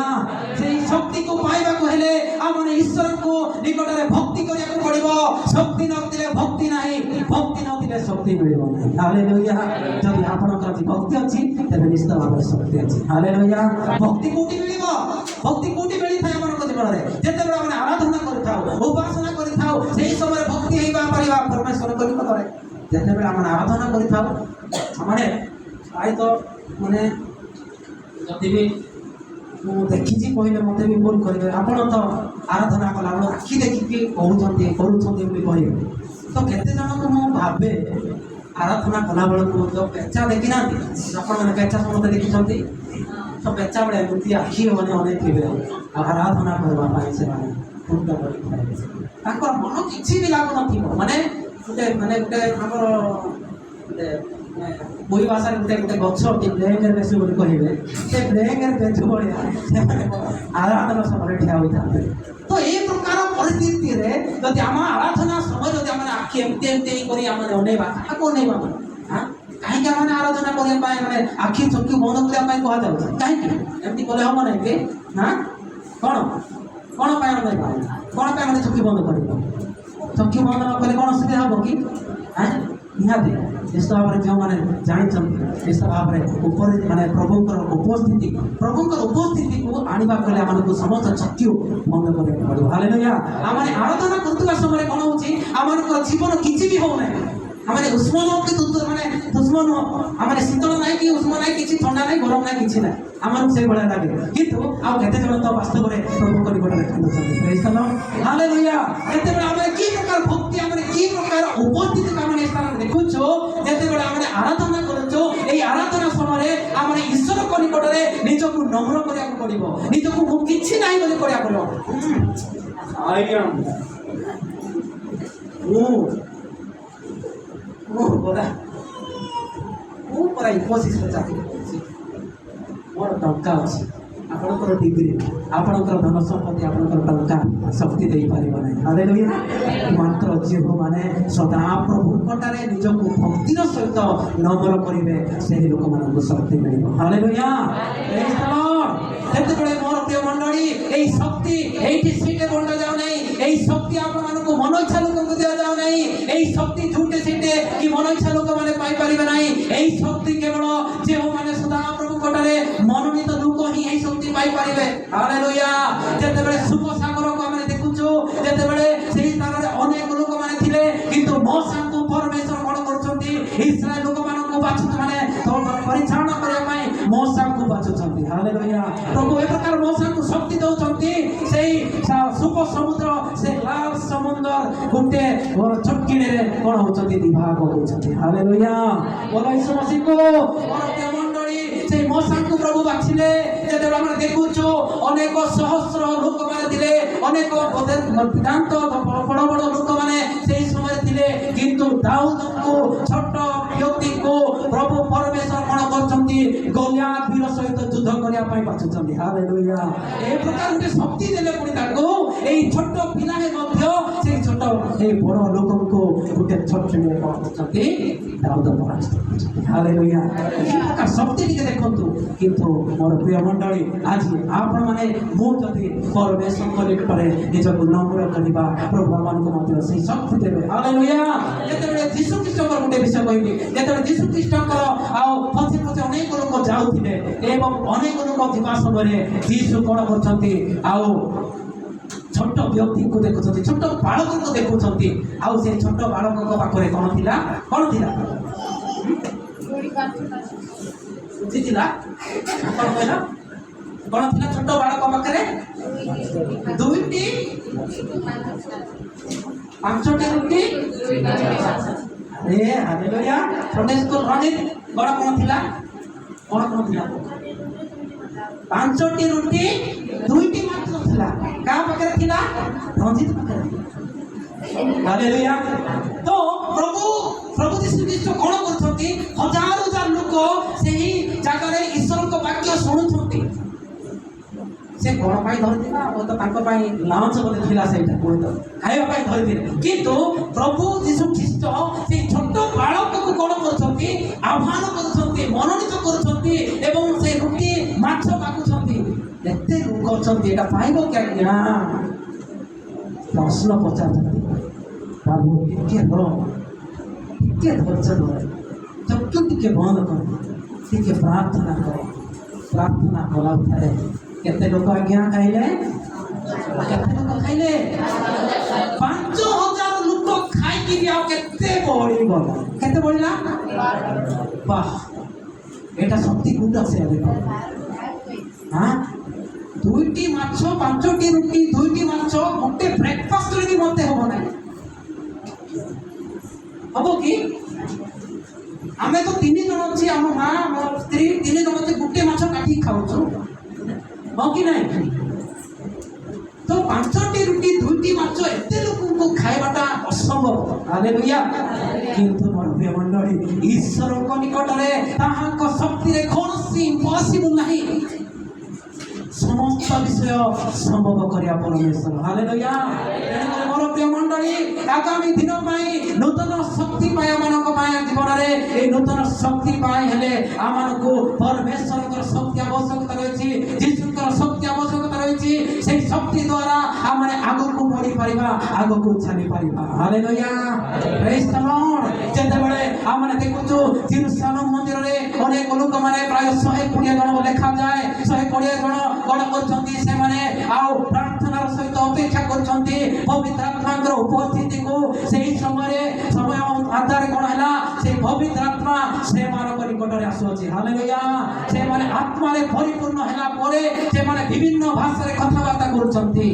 সেই শক্তিକୁ ପାଇବାକୁ ହେଲେ ଆମେ ঈশ্বরଙ୍କୁ ନିକଟରେ ଭକ୍ତି କରିବାକୁ ପଡ଼ିବ। ଶକ୍ତି ନଥିଲେ ଭକ୍ତି ନାହିଁ, ଭକ୍ତି ନଥିଲେ ଶକ୍ତି ମିଳିବ ନାହିଁ। ହାଲେଲୁୟା। ଯଦି ଆପଣଙ୍କର ଆଜି ଭକ୍ତି ଅଛି ତେବେ ନିଶ୍ଚିତ ଭାବରେ ଶକ୍ତି ଅଛି। ହାଲେଲୁୟା। ଭକ୍ତି କୋଉଠି ମିଳିବ? ଭକ୍ତି କୋଉଠି ମିଳିଥାଏ ଆମମାନଙ୍କ ଜୀବନରେ? ଯେତେବେଳେ ଆମେ ଆରାଧନା କରିଥାଉ, ଉପାସନା କରିଥାଉ, সেই ସମୟରେ ଭକ୍ତି ହେଇବା ପାରିବା ପରମେଶ୍ୱରଙ୍କ ନିକଟରେ। ଯେତେବେଳେ ଆମେ ଆରାଧନା କରିଥାଉ ଆମେ ପ୍ରାୟତଃ ମାନେ ଯଦି ବି ମୁଁ ଦେଖିଛି କହିଲେ ମୋତେ ବି ଭୁଲ କରିବେ, ଆପଣ ତ ଆରାଧନା କଲାବେଳେ ଆଖି ଦେଖିକି କହୁଛନ୍ତି କରୁଛନ୍ତି ବୋଲି କହିବେ। ତ କେତେ ଜଣଙ୍କୁ ମୁଁ ଭାବେ ଆରାଧନା କଲାବେଳକୁ ଯେଉଁ ପେଚା ଦେଖିନାହାନ୍ତି, ଆପଣମାନେ ପେଚା ସମସ୍ତେ ଦେଖିଛନ୍ତି, ତ ପେଚା ବେଳେ ଏମିତି ଆଖି ମାନେ ଅନେକ ଥିବେ ଆଉ ଆରାଧନା କରିବା ପାଇଁ ସେମାନେ ପୂର୍ଣ୍ଣ କରିଥାଏ। ତାଙ୍କର ମନ କିଛି ବି ଲାଗୁନଥିବ, ମାନେ ଗୋଟେ ଆମର ଗୋଟେ ବହି ଭାଷାରେ ଗୋଟେ ଗଛ ବ୍ଲେଙ୍ଗର ବେଶୀ ବୋଲି କହିବେ, ସେ ବ୍ଲେଙ୍ଗର ବେଶ ଭଳିଆ ସେମାନେ ଆରାଧନା ସମୟରେ ଠିଆ ହୋଇଥାନ୍ତି। ତ এই ପ୍ରକାର ପରିସ୍ଥିତିରେ ଯଦି ଆମ ଆରାଧନା ସମୟ ଯଦି ଆମେ ଆଖି ଏମିତି ଏମିତି କରି ଆମେ ଅନେଇବା, କାହାକୁ ଅନେଇବା? କାହିଁକି ଆମେ ଆରାଧନା କରିବା ପାଇଁ ମାନେ ଆଖି ଚକ୍ଷୁ ବନ୍ଦ କରିବା ପାଇଁ କୁହାଯାଉଛି? କାହିଁକି ଏମିତି କଲେ ହବ ନାହିଁ କି? କ'ଣ କ'ଣ ପାଇଁ ଅନେଇବା? କ'ଣ ପାଇଁ ଆମେ ଚକ୍ଷୁ ବନ୍ଦ କରିବ? ଚକ୍ଷୁ ବନ୍ଦ ନ କଲେ କ'ଣ ଅସୁବିଧା ହବ କି? ନିହାତି ନିଶ୍ଚିତ ଭାବରେ ଯେଉଁମାନେ ଜାଣିଛନ୍ତି ନିଶ୍ଚିତ ଭାବରେ ଉପରେ ମାନେ ପ୍ରଭୁଙ୍କର ଉପସ୍ଥିତିକୁ ଆଣିବାକୁ ହେଲେ ଆମକୁ ସମସ୍ତ ଚକ୍ଷୁ ବନ୍ଦ କରିବାକୁ ପଡ଼ିବ। ହାଲେଲୁୟା। ଆମେ ଆରାଧନା କରୁଥିବା ସମୟରେ କ'ଣ ହେଉଛି? ଆମମାନଙ୍କର ଜୀବନ କିଛି ବି ହେଉନାହିଁ। ଆମେ ଉଷ୍ମ ନୁହଁ କି ମାନେ ଉଷ୍ମ ନୁହଁ, ଆମେ ଶୀତଳ ନାହିଁ କି ଉଷ୍ମ ନାହିଁ, କିଛି ଥଣ୍ଡା ନାହିଁ, ଗରମ ନାହିଁ, କିଛି ନାହିଁ, ଆମକୁ ସେଇଭଳିଆ ଲାଗେ। କିନ୍ତୁ ଆଉ କେତେ ଜଣ ତ ବାସ୍ତବରେ ପ୍ରଭୁଙ୍କ ନିକଟରେ ଖାଇଛନ୍ତି। ପ୍ରେଜ୍ ଦ ଲର୍ଡ। ହାଲେଲୁୟା। ଯେତେବେଳେ ଆମେ କି ପ୍ରକାର ଭକ୍ତି, ଆମେ କି ପ୍ରକାର ଉପସ୍ଥିତିକୁ ଆମେ ସ୍ଥାନରେ ଦେଖୁଛୁ, ଯେତେବେଳେ ଆମେ ଆରାଧନା କରୁଛୁ, এই ଆରାଧନା ସମୟରେ ଆମେ ଈଶ୍ୱରଙ୍କ ନିକଟରେ ନିଜକୁ ନମ୍ର କରିବାକୁ ପଡ଼ିବ, ନିଜକୁ ମୁଁ କିଛି ନାହିଁ ବୋଲି କରିବାକୁ ପଡ଼ିବ। ହବ ନା ମୁଁ ପୁରା ଇନ୍ଫୋସିସ୍ରେ ଚାକିରି କରୁଛି ମୋର ଟଙ୍କା ଅଛି ଆପଣଙ୍କର ଡିଗ୍ରୀ ଆପଣଙ୍କର ଧନ ସମ୍ପତ୍ତି ଆପଣଙ୍କର ଟଙ୍କା ଶକ୍ତି ଦେଇପାରିବ ନାହିଁ ହାଲେଲୁୟା ମାତ୍ର ଯେଉଁମାନେ ସଦାପ୍ରଭୁ ନିକଟରେ ନିଜକୁ ଭକ୍ତିର ସହିତ ନମ୍ର କରିବେ ସେହି ଲୋକମାନଙ୍କୁ ଶକ୍ତି ମିଳିବ ହାଲେଲୁୟା ପ୍ରେଜ୍ ଦ ଲର୍ଡ ସେତେବେଳେ ମୋର ପ୍ରିୟ ମଣ୍ଡଳୀ ଏହି ଶକ୍ତି ଏଇଠି ସିଟେ ବଣ୍ଟା ଯାଉ ନାହିଁ ଏହି ଶକ୍ତି ଆପଣମାନଙ୍କୁ ମନ ଇଚ୍ଛା ଲୋକଙ୍କୁ ଦିଆଯାଉ ନାହିଁ ଏହି ଶକ୍ତି ଝୁଟେ ସିଟେ କି ମନ ଇଚ୍ଛା ଲୋକମାନେ ପାଇପାରିବେ ନାହିଁ ଏହି ଶକ୍ତି କେବଳ ଯେଉଁମାନେ ସଦାପ୍ରଭୁ ନିକଟରେ ମନୋନୀତ ଲୋକ ହିଁ ଏହି ଶକ୍ତି ପାଇପାରିବେ ହାଲେଲୁୟା ଯେତେବେଳେ ସୁପସାଗରକୁ ଆମେ ଦେଖୁଛୁ ଯେତେବେଳେ ସେହି ସ୍ଥାନରେ ଅନେକ ଲୋକମାନେ ଥିଲେ କିନ୍ତୁ ମୋସାଙ୍କୁ ପରମେଶ୍ୱର କଣ କରୁଛନ୍ତି ଇସ୍ରାଏଲ ଲୋକମାନଙ୍କୁ ବାଛୁଛନ୍ତି ପରିଚାଳନା କରିବା ପାଇଁ ମୋସାଙ୍କୁ ବାଛୁଛନ୍ତି ହାଲେଲୁୟା ପ୍ରଭୁ ଏ ପ୍ରକାର ମୋସାଙ୍କୁ ଶକ୍ତି ଦଉଛନ୍ତି ସେଇ ସୁପ ସମୁଦ୍ର ସେ ଲାଲ ସମୁଦ୍ର ଗୋଟେ ଚଟକିଣିରେ କଣ ହଉଛନ୍ତି ବିଭାଗ ହଉଛନ୍ତି ହାଲେଲୁୟା ବୋଲ ଯୀଶୁ ମସିହଙ୍କୁ সেই মশাଙ୍କୁ প্রভু বাছিলে যেତେବେଳେ ଆମେ ଦେଖୁଛୁ ଅନେକ ସହସ୍ର ଲୋକମାନେ ଥିଲେ ଅନେକ ବେଦାନ୍ତ ବଡ଼ ବଡ଼ ଲୋକମାନେ ସେହି ସମୟରେ ଥିଲେ କିନ୍ତୁ ଦାଉଦଙ୍କୁ ଛୋଟ ବ୍ୟକ୍ତିଙ୍କୁ ପ୍ରଭୁ ପରମେଶ୍ୱର କଣ କରୁଛନ୍ତି ଗଲିଆଥ ବୀର ସହିତ ଯୁଦ୍ଧ କରିବା ପାଇଁ ବାଛୁଛନ୍ତି ହାଲେଲୁୟା ଏ ପ୍ରକାର ଗୋଟେ ଶକ୍ତି ଦେଲେ ପୁଣି ତାଙ୍କୁ ଏଇ ଛୋଟ ପିଲାରେ ମଧ୍ୟ ସେଇ ଛୋଟ ଏଇ ବଡ଼ ଲୋକଙ୍କୁ ଗୋଟେ ଛୋଟ କଣ କରୁଛନ୍ତି ଦାଉଦ ପରାସ୍ତ କରୁଛନ୍ତି ହାଲେଲୁୟା ଏ ପ୍ରକାର ଶକ୍ତି ଟିକେ ଦେଖନ୍ତୁ କିନ୍ତୁ ମୋର ପ୍ରିୟ ମଣ୍ଡଳୀ ଆଜି ଆପଣମାନେ ମୁଁ ଯଦି ପରମେଶ୍ୱରଙ୍କ ନିକଟରେ ନିଜକୁ ନମ୍ର କରିବା ପ୍ରଭୁ ଆମମାନଙ୍କୁ ମଧ୍ୟ ସେଇ ଶକ୍ତି ଦେବେ ହାଲେଲୁୟା ଯେତେବେଳେ ଯୀଶୁ ଖ୍ରୀଷ୍ଟଙ୍କର ଗୋଟେ ବିଷୟ କହିବି ଯେତେବେଳେ ଯୀଶୁ ଖ୍ରୀଷ୍ଟଙ୍କର ଆଉ ପଛେ ପଛେ ଅନେକ ଲୋକ ଯାଉଥିଲେ ଏବଂ ଅନେକ ଲୋକ ଯିବା ସମୟରେ ଯୀଶୁ କଣ କରୁଛନ୍ତି ଆଉ ଛୋଟ ବ୍ୟକ୍ତିଙ୍କୁ ଦେଖୁଛନ୍ତି ଛୋଟ ବାଳକଙ୍କୁ ଦେଖୁଛନ୍ତି ଆଉ ସେ ଛୋଟ ବାଳକଙ୍କ ପାଖରେ କଣ ଥିଲା ବୁଝିଥିଲା କଣ କହିଲା କଣ ଥିଲା ଛୋଟ ବାଳକ ପାଖରେ ଦୁଇଟି ପାଞ୍ଚଟି ରୁଟି ହାଲେଲୁୟା ସଣ୍ଡେ ସ୍କୁଲ ରଣିତ କଣ ଥିଲା ପାଞ୍ଚଟି ରୁଟି ଦୁଇଟି ମାତ୍ର ଥିଲା କାହା ପାଖରେ ଥିଲା ରଞ୍ଜିତ ପାଖରେ ହାଲେଲୁୟା ତ ପ୍ରଭୁ ଯୀଶୁ ଖ୍ରୀଷ୍ଟ କଣ କରୁଛନ୍ତି ହଜାର ହଜାର ଲୋକ ସେହି ଜାଗାରେ ଈଶ୍ୱରଙ୍କ ବାକ୍ୟ ଶୁଣୁଛନ୍ତି ସେ କଣ ପାଇଁ ଧରିଥିଲା ତ ତାଙ୍କ ପାଇଁ ଲାଞ୍ଚ ବୋଧେ ଥିଲା ସେଇଟା ଖାଇବା ପାଇଁ ଧରିଥିଲେ କିନ୍ତୁ ପ୍ରଭୁ ଯୀଶୁ ଖ୍ରୀଷ୍ଟ ସେଇ ଛୋଟ ବାଳକକୁ କଣ କରୁଛନ୍ତି ଆହ୍ୱାନ କରୁଛନ୍ତି ମନୋନୀତ କରୁଛନ୍ତି ଏବଂ ସେ ରୁଟି ମାଛ ମାଗୁଛନ୍ତି ଏତେ ଲୋକ ଅଛନ୍ତି ଏଇଟା ପାଇବ କି ଆଜ୍ଞା ପ୍ରଶ୍ନ ପଚାରୁଛନ୍ତି ପ୍ରଭୁ ଟିକେ ଧୈର୍ଯ୍ୟ ଧରେ ଚକ୍ଷୁ ଟିକେ ବନ୍ଦ କର ଟିକେ ପ୍ରାର୍ଥନା କଲା ଥାଏ କେତେ ଲୋକ ଆଜ୍ଞା ଖାଇଲେ 5,000 ଲୋକ ଖାଇକି ଆଉ କେତେ ବଢିଲା ବାহ এটা শক্তি কোনটা আছে দেখো হ্যাঁ দুইটি মাছ 5টি রুটি 2টি মাছ গোটে ব্রেকফাস্ট রে মতে হবো না হবো কি ଆମେ ତ 3 ଜଣ ଅଛି ଆମ ମା ମୋ ସ୍ତ୍ରୀ 3 ଜଣ ଅଛି ଗୋଟେ ମାଛ କାଟି ଖାଉଛୁ ହଁ କି ନାହିଁ ତ 5ଟି ରୁଟି 2ଟି ମାଛ ଏତେ ଲୋକଙ୍କୁ ଖାଇବାଟା ଅସମ୍ଭବ ହାଲେଲୁୟା କିନ୍ତୁ ମୋର ପ୍ରିୟ ମଣ୍ଡଳୀ ଈଶ୍ୱରଙ୍କ ନିକଟରେ ତାହାଙ୍କ ଶକ୍ତିରେ କୌଣସି ଇମ୍ପସିବଲ ନାହିଁ ସମସ୍ତ ବିଷୟ ସମ୍ଭବ କରିବା ପରମେଶ୍ୱର ହାଲେଲୁୟା ମୋର ପ୍ରିୟ ମଣ୍ଡଳୀ ଆଗାମୀ ଦିନ ପାଇଁ ନୂତନ ଶକ୍ତି ପାଇଁ ଆମମାନଙ୍କ ପାଇଁ ଜୀବନରେ এই নূতন শক্তি পাই হেলে আমানকু পরমেশ্বরଙ୍କର শক্তি আবশ্যকতা রয়েছে যিশুଙ୍କର শক্তি আবশ্যকতা রয়েছে সেই শক্তি দ্বারা আমরা আগକୁ বঢ়ি পারিবা আগକୁ চালি পারিবা হালেলুয়া প্রেজ দ্য লর্ড যেতেବେଳେ আমরা দেখুଛୁ জেরুসালেম মন্দিରରେ অনেক লোক মানে প্রায় 120 জন লেখা যায় 120 জন কোন করଛନ୍ତି ସେମାନେ ଆଉ ପ୍ରାର୍ଥନାର ସହିତ ଅପେକ୍ଷା କରୁଛନ୍ତି ପବିତ୍ର ଆତ୍ମାଙ୍କର ଉପସ୍ଥିତିକୁ ସେହି ସମୟରେ ସମୟ ଆଧାରରେ କଣ ହେଲା সেই পবিত্র আত্মা সেମାନଙ୍କ নিকটରେ ଆସୁଅଛି ହାଲେଲୁୟା ସେମାନେ ଆତ୍ମାରେ ପରିପୂର୍ଣ୍ଣ ହେଲା ପରେ ସେମାନେ ବିଭିନ୍ନ ଭାଷାରେ କଥାବାର୍ତ୍ତା କରୁଛନ୍ତି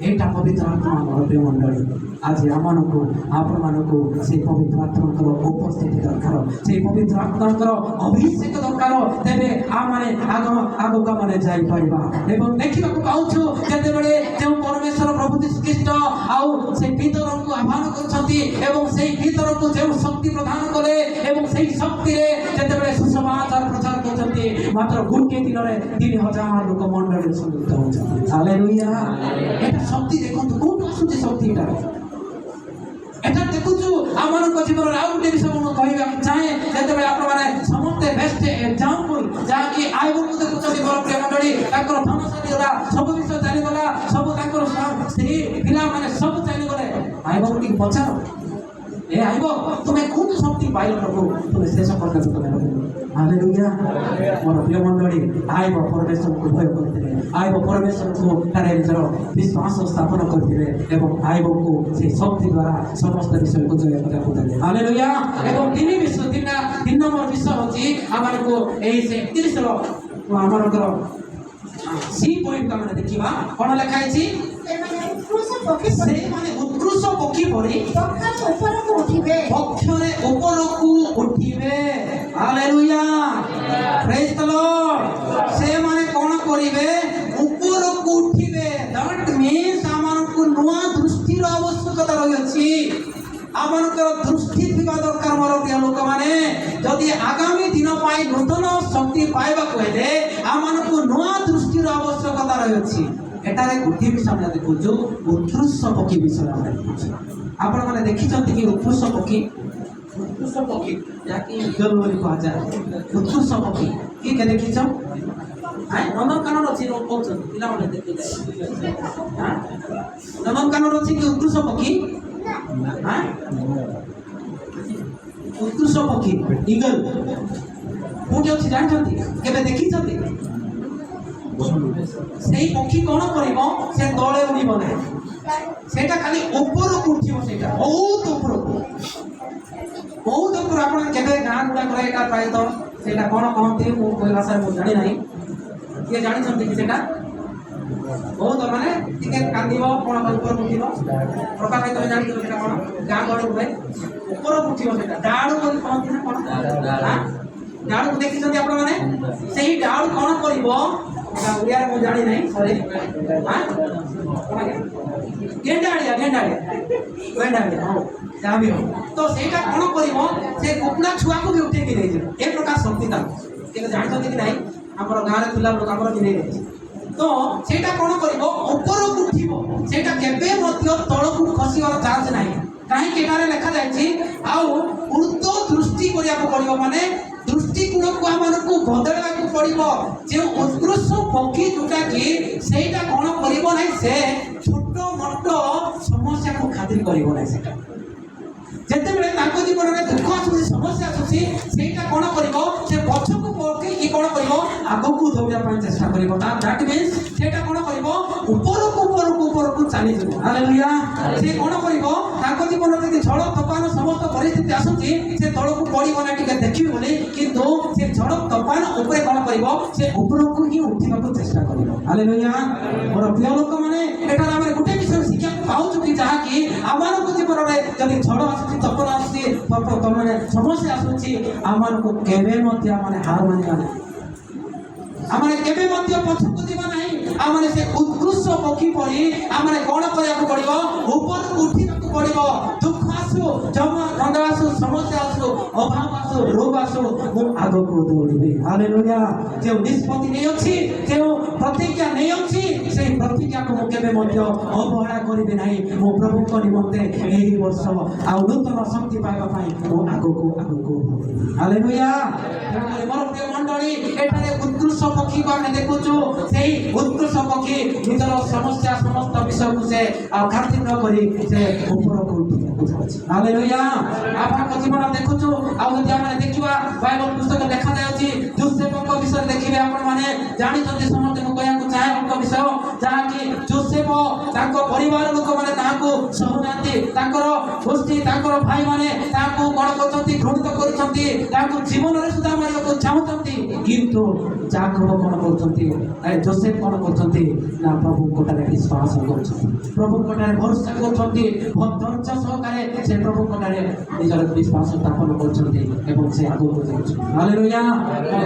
ଏଇଟା ପବିତ୍ର ଆତ୍ମା ମୋର ପ୍ରିୟ ମଣ୍ଡଳୀ आज आमको आपण मानकु से पवित्र आत्माकर उपस्थिति दरकार से पवित्र आत्माकर अभिषेक दरकार तेरे आमाने आगो का माने जाई परिबा एवं देखिबा को पाउछु जते बेले जे परमेश्वर प्रभु यीशु ख्रीष्ट आउ से भीतर को आह्वान करछंती एवं से भीतर को जे शक्ति प्रदान करे एवं से शक्ति रे जते बेले सुसमाचार प्रचार करछंती मात्र गुटे दिन रे 3000 लोक मंडली सम्मिलित होछंती हालेलुया एटा शक्ति देखंतु कोन आसुची शक्ति एटा एटा देखुछु आमनको जीवन आउ गुटे विषय मु कहबा चाहे जते बेले आपण माने समस्त बेस्ट एग्जांपल जाकी आइबो को देखुछंती बड़ प्रिय मंडली ताकर धनशाली होला सब विषय जानि गला सब ताकर स्त्री पिला माने सब जानि गले आइबो की पचार ए आइबो तुम्हें कोन शक्ति पाइलो प्रभु तुम्हें शेष प्रकार तुम्हें हालेलुया मोर प्रिय मंडली आइबो परमेश्वर को भय करते आइबो परमेश्वर को तारे निजर विश्वास स्थापन करते एवं आइबो को से शक्ति द्वारा समस्त विषय को जय करते हालेलुया एवं तीन विषय तीन नंबर विषय होची हमर को एई से 31 रो हमर को सी पॉइंट का माने देखिबा कोन लिखाई छी से माने उत्कृष्ट पक्षी परी पक्षरे ऊपर को उठिबे हालेलुया प्रेज द लॉर्ड से माने कोन करिवे ऊपर को उठिबे दैट मींस हमन को नुआ दृष्टि रो आवश्यकता रही अछि आमनकर दृष्टि थिबा दरकार मोर प्रिय लोक माने जदि आगामी दिन पाई नूतन शक्ति पाइबा कहले आमनको नुआ दृष्टि रो आवश्यकता रही अछि एटारे गुटी विषय हम देखुछु उत्कृष्ट पक्षी विषय हम देखुछु आपण माने देखिछंती कि उत्कृष्ट पक्षी याकि गलवरी कहा जाय उत्कृष्ट पक्षी के देखिछ हाय नंदन कानन अछि रो कहछन पिला माने देखि हां नंदन कानन अछि कि उत्कृष्ट पक्षी हां उत्कृष्ट पक्षी ईगल कोठी अछि जानछंती केबे देखिछंती सेही पक्षी कोन करिवो से तळे उड़िबो नै सेटा खाली ऊपर को उठिबो सेटा बहुत ऊपर आपण केबे गान गुडा करे एटा पाए तो सेटा कोन कहंती मु कोई भाषा मु जानि नाही के जानि छंती कि सेटा बहुत माने टिके कांदिबो कोन ऊपर उठिबो प्रकार तो जानि तो सेटा कोन गां गड उठे ऊपर उठिबो सेटा डाडू कोन कहंती ना कोन डाडू देखि छंती आपण माने सेही डाडू कोन करिवो उड़िया मु जानि नाही सॉरी हां गेंडाड़िया हां जाबी हो तो सेटा कोन करिवो से कुकुड़ा छुआ को भी उठे के नै ए प्रकार शक्ति ता के जानि छथि कि नाही हमर गां रे तुला लोक हमर दिनै तो सेटा कोन करिवो ऊपर उठिबो सेटा केबे मध्य तळ को खसिवार चांस नाही काहे केटारे लेखा जाय छी आउ उर्ध्व दृष्टि करिया को पड़िबो माने दृष्टिकोण को हमनको बदलवा को पड़िबो जे उत्कृष्ट पक्षी जोटा कि सेटा कोन करिवो नै से छोटो मोटो समस्या को खातिर करिवो नै सेटा जते बेले ताको जीवन रे दुख आसुची समस्या आसुची सेटा कोन करिवो से पछ को पके कि कोन करिवो आगो को दौड़िया पय चेष्टा करिवो दैट मींस सेटा कोन करिवो ऊपर को चली जबो हालेलुया से कोन करिवो ताको जीवन रे झड़ तूफान समस्त परिस्थिति आसुची से तळ को पड़िबो ना टिके देखिबो बोली किंतु से झड़ तूफान ऊपर कोन करिवो से ऊपर को ही उठिबा को चेष्टा करिवो हालेलुया मोर प्रिय लोक माने एटा हमर गुटे विषय शिक्षा पाउछु कि जहा कि आमार को जीवन रे जदि झड़ आसुची तपन आसुची माने समस्या आसुची आमार को केबे मध्य माने हार माने आमाने केबे मध्य पछ को जीवन नाही आमाने से उत्कृष्ट पक्षी परी आमाने कोन करिया को पड़िबो ऊपर उठिबा को पड़िबो दुख आसु जमा गंगा आसु समस्या आसु अभाव आसु रोग आसु मु आगो को दौड़िबे हालेलुया जे निष्पत्ति नै अछि जे प्रतिज्ञा नै अछि से प्रतिज्ञा को मु केबे मध्य अवहेला करिबे नाही मु प्रभु को निमंते एही वर्ष आ नूतन शक्ति पाइबा पई मु आगो को हालेलुया मोर प्रिय मंडली एठारे उत्कृष्ट पक्षी को हम देखुछु सेही उत्कृष्ट पक्षी निजर समस्या समस्त विषय को से खातिर न करी से ऊपर को उठि हालेलुया आपन को जीवन देखुछु आ जदि हम देखिबा बाइबल पुस्तक देखा जाय अछि जोसेफ को विषय देखिबे आपन माने जानि जति समस्त को कहया को चाहे उनका विषय जहा कि जोसेफ ताको परिवार लोक माने ताको सहनाती ताकर गोष्ठी ताकर भाई माने ताको कोन କରୁଛନ୍ତି, ଘୃଣିତ କରୁଛନ୍ତି, ତାଙ୍କୁ ଜୀବନରେ ସୁଦ୍ଧା ମାରିବାକୁ ଚାହୁଁଛନ୍ତି। କିନ୍ତୁ ଯାକବ କ'ଣ କରୁଛନ୍ତି, ଯୋସେଫ କ'ଣ କରୁଛନ୍ତି ନା ପ୍ରଭୁଙ୍କଠାରେ ବିଶ୍ୱାସ କରୁଛନ୍ତି, ପ୍ରଭୁଙ୍କଠାରେ ଭରସା କରୁଛନ୍ତି, ଧୈର୍ଯ୍ୟ ସହକାରେ ସେ ପ୍ରଭୁଙ୍କଠାରେ ନିଜର ବିଶ୍ୱାସ ସ୍ଥାପନ କରୁଛନ୍ତି ଏବଂ ସେ ଆଗକୁ ଯାଉଛନ୍ତି। ହାଲେଲୁୟା।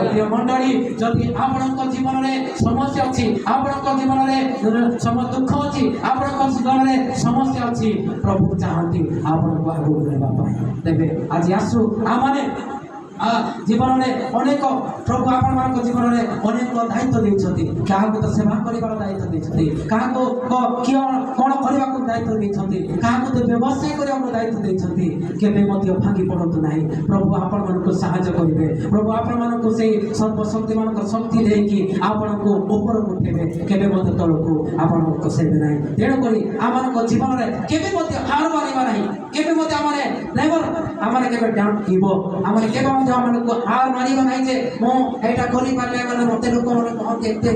ପ୍ରିୟ ମଣ୍ଡଳୀ, ଯଦି ଆପଣଙ୍କ ଜୀବନରେ ସମସ୍ୟା ଅଛି, ଆପଣଙ୍କ ଜୀବନରେ ଦୁଃଖ ଅଛି, ଆପଣଙ୍କ ଜୀବନରେ ସମସ୍ୟା ଅଛି, ପ୍ରଭୁ ଚାହାନ୍ତି ଆପଣଙ୍କୁ ଆଗକୁ ନେବା ପାଇଁ। ତେବେ ଆଜି ଆସୁ ଆମମାନେ ଜୀବନରେ ଅନେକ ପ୍ରଭୁ ଆପଣମାନଙ୍କ ଜୀବନରେ ଅନେକ ଦାୟିତ୍ୱ ଦେଇଛନ୍ତି। କାହାକୁ ତ ସେବା କରିବାର ଦାୟିତ୍ୱ ଦେଇଛନ୍ତି, କାହାକୁ କ'ଣ କରିବାକୁ ଦାୟିତ୍ୱ ଦେଇଛନ୍ତି, କାହାକୁ ତ ବ୍ୟବସାୟ କରିବାକୁ ଦାୟିତ୍ୱ ଦେଇଛନ୍ତି। କେବେ ମଧ୍ୟ ଭାଙ୍ଗି ପଡ଼ନ୍ତୁ ନାହିଁ। ପ୍ରଭୁ ଆପଣମାନଙ୍କୁ ସାହାଯ୍ୟ କରିବେ। ପ୍ରଭୁ ଆପଣମାନଙ୍କୁ ସେଇ ସର୍ବଶକ୍ତିମାନଙ୍କ ଶକ୍ତି ଦେଇକି ଆପଣଙ୍କୁ ଉପରକୁ ଉଠେଇବେ, କେବେ ମଧ୍ୟ ତଳକୁ ଆପଣଙ୍କୁ ଖସେଇବେ ନାହିଁ। ତେଣୁକରି ଆମମାନଙ୍କ ଜୀବନରେ କେବେ ମଧ୍ୟ ହାର ମାନିବା ନାହିଁ। କେବେ ମଧ୍ୟ ଆମର କେବେ ଡାଉନ୍ ଥିବ, ଆମର କେବେ ମଧ୍ୟ ଆମମାନଙ୍କୁ ହାର ମାନିବା ନାହିଁ ଯେ ମୁଁ ଏଇଟା କରିପାରିଲେ ମାନେ ମୋତେ ଲୋକମାନେ କହନ୍ତି ଏତେ।